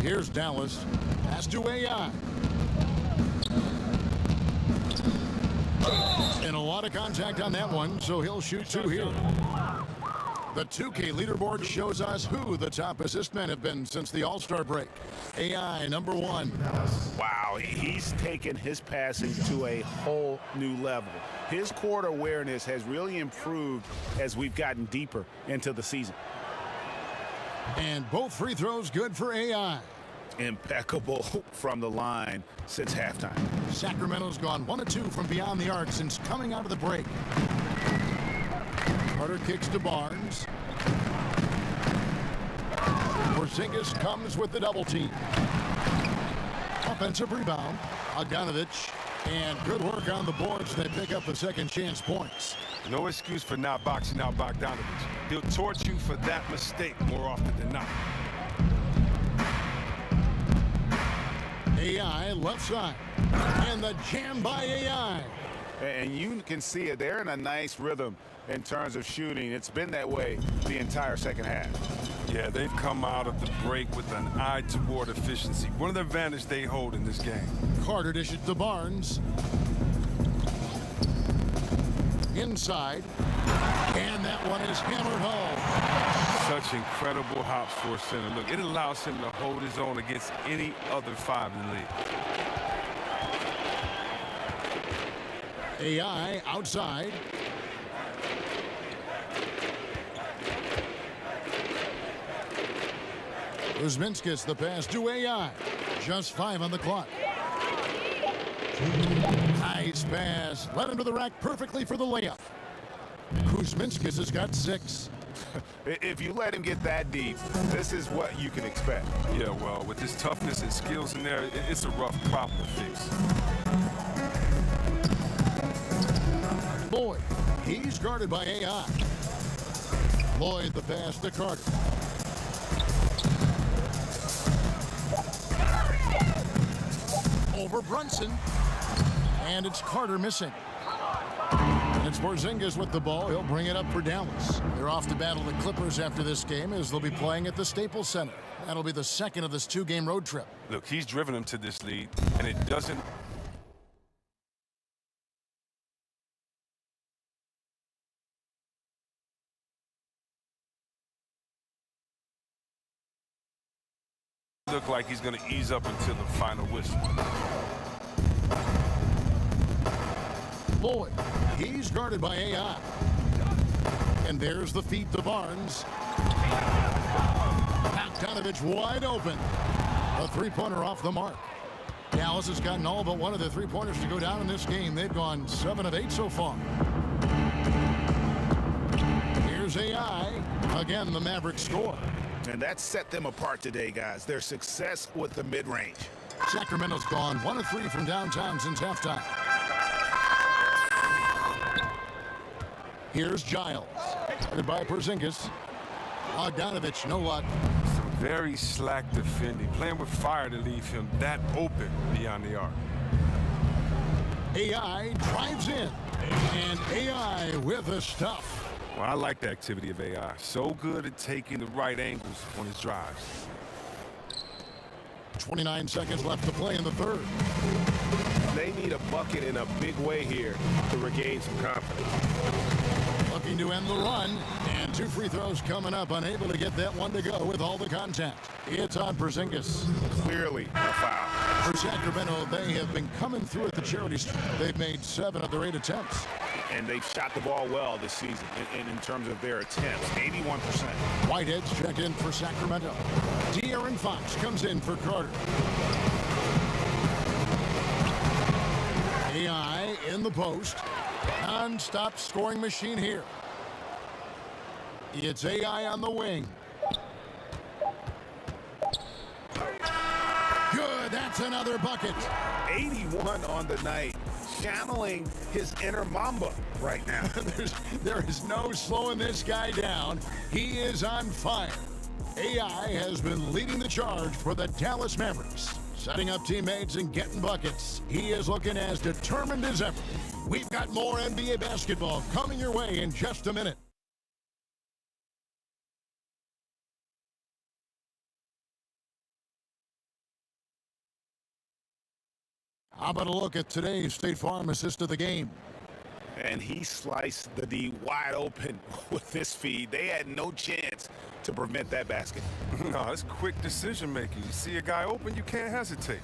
Here's Dallas. Pass to AI. And a lot of contact on that one, so he'll shoot 2 here. The 2K leaderboard shows us who the top assist men have been since the All-Star break. AI, number 1. Wow, he's taken his passing to a whole new level. His court awareness has really improved as we've gotten deeper into the season. And both free throws good for AI. Impeccable from the line since halftime. Sacramento's gone 1 of 2 from beyond the arc since coming out of the break. Carter kicks to Barnes. Porzingis comes with the double team. Offensive rebound. Bogdanovich. And good work on the boards. They pick up the second chance points. No excuse for not boxing out Bogdanovich. He'll torch you for that mistake more often than not. AI left side. And the jam by AI. And you can see it. They're in a nice rhythm in terms of shooting. It's been that way the entire second half. Yeah, they've come out of the break with an eye toward efficiency. One of the advantages they hold in this game. Carter dishes to Barnes. Inside. And that one is hammered home. Such incredible hops for a center. Look, it allows him to hold his own against any other 5 in the league. AI outside. Kuzminskis the pass to AI. Just 5 on the clock. Nice pass. Led him to the rack perfectly for the layup. Kuzminskis has got 6. If you let him get that deep, this is what you can expect. Yeah, well, with his toughness and skills in there, it's a rough problem to fix. Lloyd, he's guarded by AI. Lloyd the pass to Carter. Over Brunson. And it's Carter missing. And it's Porzingis with the ball. He'll bring it up for Dallas. They're off to battle the Clippers after this game as they'll be playing at the Staples Center. That'll be the second of this 2-game road trip. Look, he's driven them to this lead, and it doesn't Look like he's going to ease up until the final whistle. Lloyd, he's guarded by AI. And there's the feed to Barnes. Bogdanovich wide open. A three-pointer off the mark. Dallas has gotten all but one of the three-pointers to go down in this game. They've gone 7 of 8 so far. Here's AI. Again, the Mavericks score. And that set them apart today, guys. Their success with the mid-range. Sacramento's gone 1 of 3 from downtown since halftime. Here's Giles. Headed by Porzingis. Bogdanovich, no luck. Some very slack defending. Playing with fire to leave him that open beyond the arc. AI drives in. And AI with the stuff. Well, I like the activity of AI. So good at taking the right angles on his drives. 29 seconds left to play in the third. They need a bucket in a big way here to regain some confidence. Looking to end the run. And 2 free throws coming up. Unable to get that one to go with all the contact. It's on Porzingis. Clearly a foul. For Sacramento, they have been coming through at the charity stripe. They've made 7 of their 8 attempts. And they've shot the ball well this season in terms of their attempts, 81%. Whitehead's checked in for Sacramento. De'Aaron Fox comes in for Carter. AI in the post. Non-stop scoring machine here. It's AI on the wing. Good, that's another bucket. 81 on the night. Channeling his inner Mamba right now. There is no slowing this guy down. He is on fire. AI has been leading the charge for the Dallas Mavericks. Setting up teammates and getting buckets. He is looking as determined as ever. We've got more NBA basketball coming your way in just a minute. How about a look at today's State Farm assist of the game? And he sliced the D wide open with this feed. They had no chance to prevent that basket. No, it's quick decision making. You see a guy open, you can't hesitate.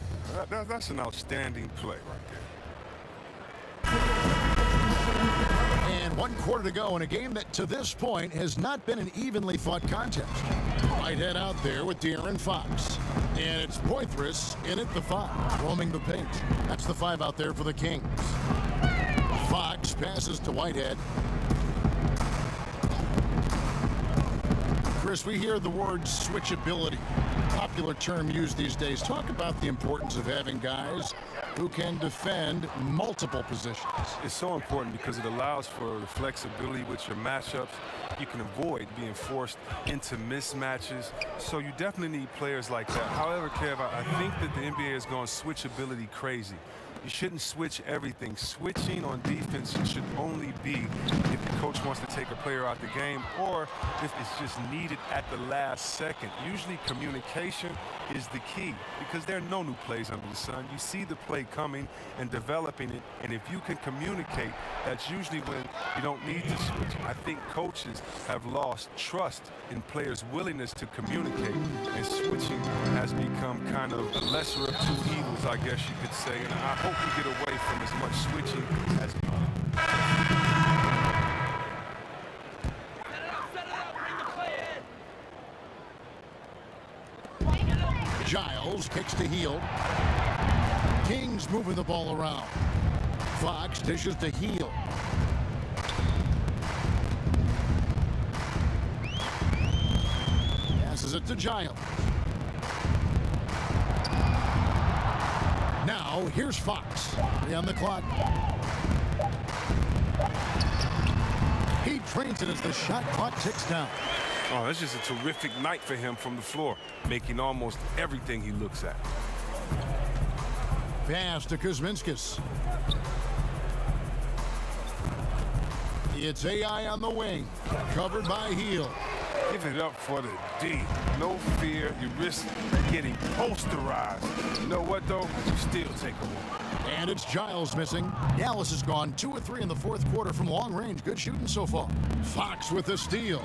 That's an outstanding play right there. And 1 quarter to go in a game that to this point has not been an evenly fought contest. Whitehead out there with De'Aaron Fox. And it's Poitras in at the 5, roaming the paint. That's the 5 out there for the Kings. Fox passes to Whitehead. Chris, we hear the word switchability, popular term used these days. Talk about the importance of having guys who can defend multiple positions. It's so important because it allows for the flexibility with your matchups. You can avoid being forced into mismatches. So you definitely need players like that. However, Kev, I think that the NBA has gone switchability crazy. You shouldn't switch everything. Switching on defense should only be if the coach wants to take a player out the game or if it's just needed at the last second. Usually communication is the key because there are no new plays under the sun. You see the play coming and developing it, and if you can communicate, that's usually when you don't need to switch. I think coaches have lost trust in players' willingness to communicate, and switching has become kind of a lesser of two evils, I guess you could say, and I hope we get away from as much switching as Giles kicks to Heel. Kings moving the ball around. Fox dishes to Heel. Passes it to Giles. Now here's Fox. 3 on the clock. He trains it as the shot clock ticks down. Oh, that's just a terrific night for him from the floor, making almost everything he looks at. Pass to Kuzminskis. It's AI on the wing, covered by Heel. Give it up for the D. No fear. You risk getting posterized. You know what, though? You still take a one. And it's Giles missing. Dallas has gone 2 of 3 in the fourth quarter from long range. Good shooting so far. Fox with the steal.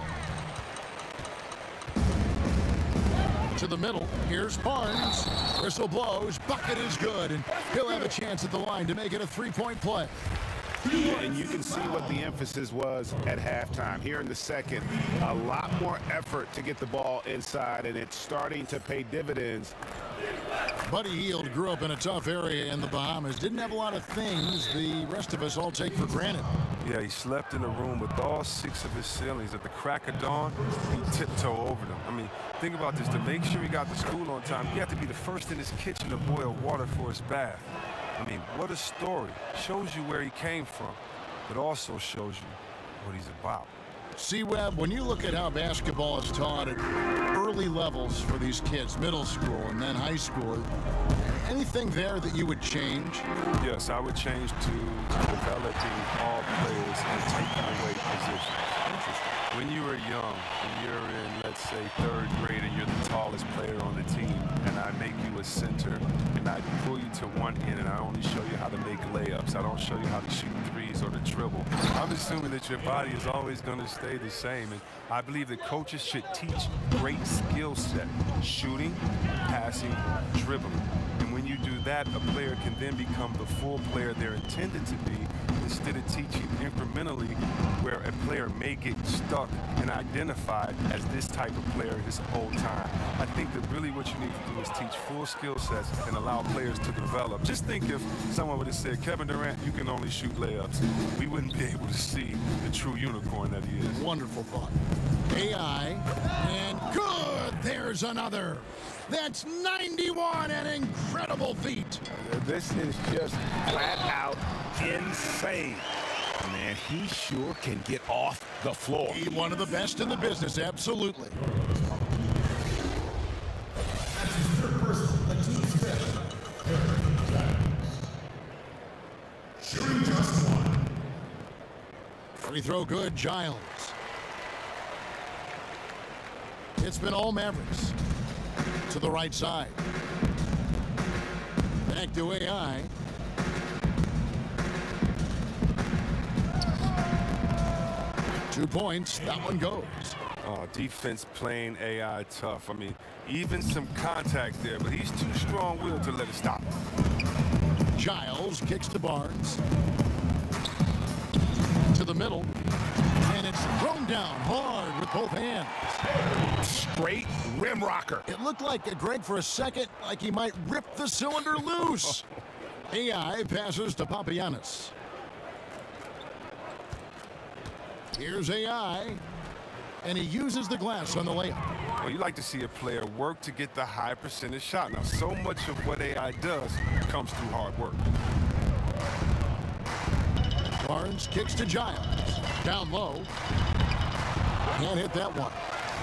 To the middle. Here's Barnes. Whistle blows. Bucket is good. And he'll have a chance at the line to make it a three-point play. And you can see what the emphasis was at halftime. Here in the second, a lot more effort to get the ball inside, and it's starting to pay dividends. Buddy Hield grew up in a tough area in the Bahamas. Didn't have a lot of things the rest of us all take for granted. Yeah, he slept in a room with all 6 of his ceilings. At the crack of dawn, he tiptoe over them. I mean, think about this. To make sure he got to school on time, he had to be the first in his kitchen to boil water for his bath. I mean, what a story. Shows you where he came from, but also shows you what he's about. C-Web, when you look at how basketball is taught at early levels for these kids, middle school and then high school, anything there that you would change? Yes, I would change to developing all players and taking away positions. When you are young, when you're in, let's say, 3rd grade and you're the tallest player on the team, and I make you a center, and I pull you to one end, and I only show you how to make layups. I don't show you how to shoot threes or to dribble. I'm assuming that your body is always going to stay the same, and I believe that coaches should teach great skill set, shooting, passing, dribbling. And when you do that, a player can then become the full player they're intended to be, instead of teaching incrementally where a player may get stuck and identified as this type of player his whole time. I think that really what you need to do is teach full skill sets and allow players to develop. Just think if someone would have said, Kevin Durant, you can only shoot layups. We wouldn't be able to see the true unicorn that he is. Wonderful thought. AI, and good! There's another. That's 91, an incredible feat. This is just flat out insane. Man, he sure can get off the floor. He's one of the best in the business, absolutely. Shooting just one. Free throw good, Giles. It's been all Mavericks. To the right side. Back to AI. Two points. That one goes. Oh, defense playing AI tough. I mean, even some contact there, but he's too strong-willed to let it stop. Giles kicks to Barnes. To the middle. And it's thrown down hard with both hands. Straight rim rocker. It looked like Greg for a second, like he might rip the cylinder loose. AI passes to Papagiannis. Here's AI, and he uses the glass on the layup. Well, you like to see a player work to get the high percentage shot. Now, so much of what AI does comes through hard work. Barnes kicks to Giles. Down low. Can't hit that one.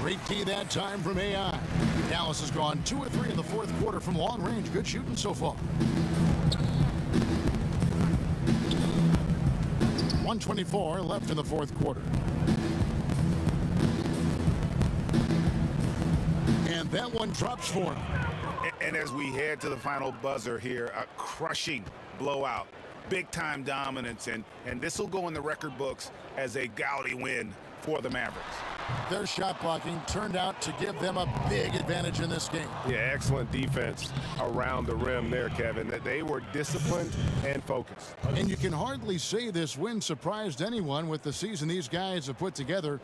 Great key that time from AI. Dallas has gone 2 of 3 in the fourth quarter from long range. Good shooting so far. 1:24 left in the fourth quarter. And that one drops for him. And as we head to the final buzzer here, a crushing blowout. Big-time dominance, and this will go in the record books as a gaudy win for the Mavericks. Their shot blocking turned out to give them a big advantage in this game. Yeah, excellent defense around the rim there, Kevin. That they were disciplined and focused. And you can hardly say this win surprised anyone with the season these guys have put together.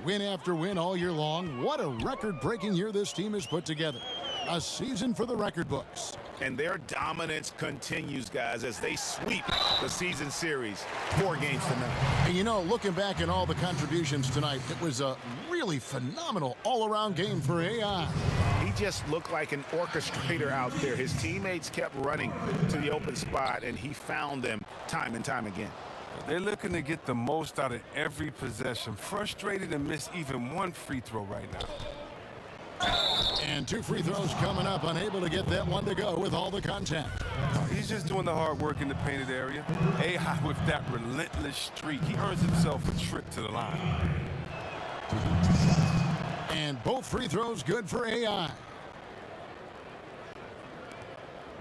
Win after win all year long. What a record-breaking year this team has put together. A season for the record books. And their dominance continues, guys, as they sweep the season series 4 games to none. And you know, looking back at all the contributions tonight, it was a really phenomenal all-around game for AI. He just looked like an orchestrator out there. His teammates kept running to the open spot, and he found them time and time again. They're looking to get the most out of every possession. Frustrated to miss even one free throw right now. And 2 free throws coming up, unable to get that one to go with all the contact. He's just doing the hard work in the painted area. AI with that relentless streak. He earns himself a trip to the line. And both free throws good for AI.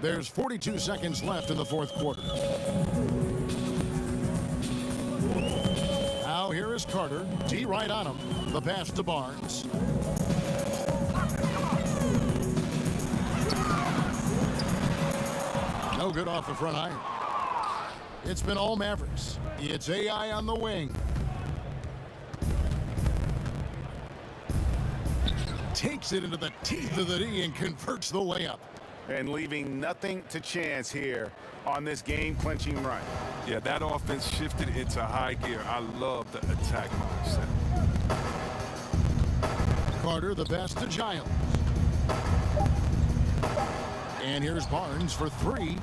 There's 42 seconds left in the fourth quarter. Now here is Carter. D right on him. The pass to Barnes. No good off the front iron. It's been all Mavericks. It's AI on the wing. Takes it into the teeth of the D and converts the layup. And leaving nothing to chance here on this game-clinching run. Yeah, that offense shifted into high gear. I love the attack mindset. Carter the pass to Giles. And here's Barnes for three.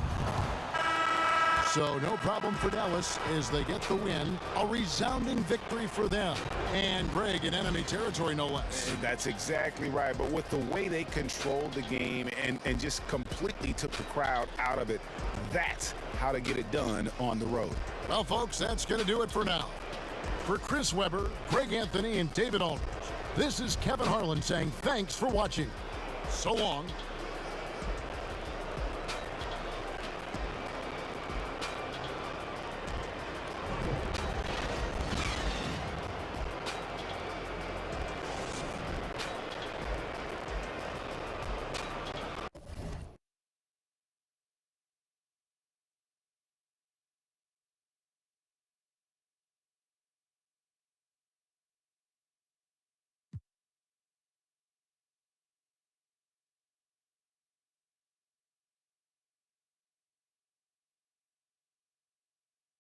So no problem for Dallas as they get the win. A resounding victory for them. And Greg in enemy territory, no less. That's exactly right. But with the way they controlled the game and just completely took the crowd out of it, that's how to get it done on the road. Well, folks, that's going to do it for now. For Chris Webber, Greg Anthony, and David Aldridge, this is Kevin Harlan saying thanks for watching. So long.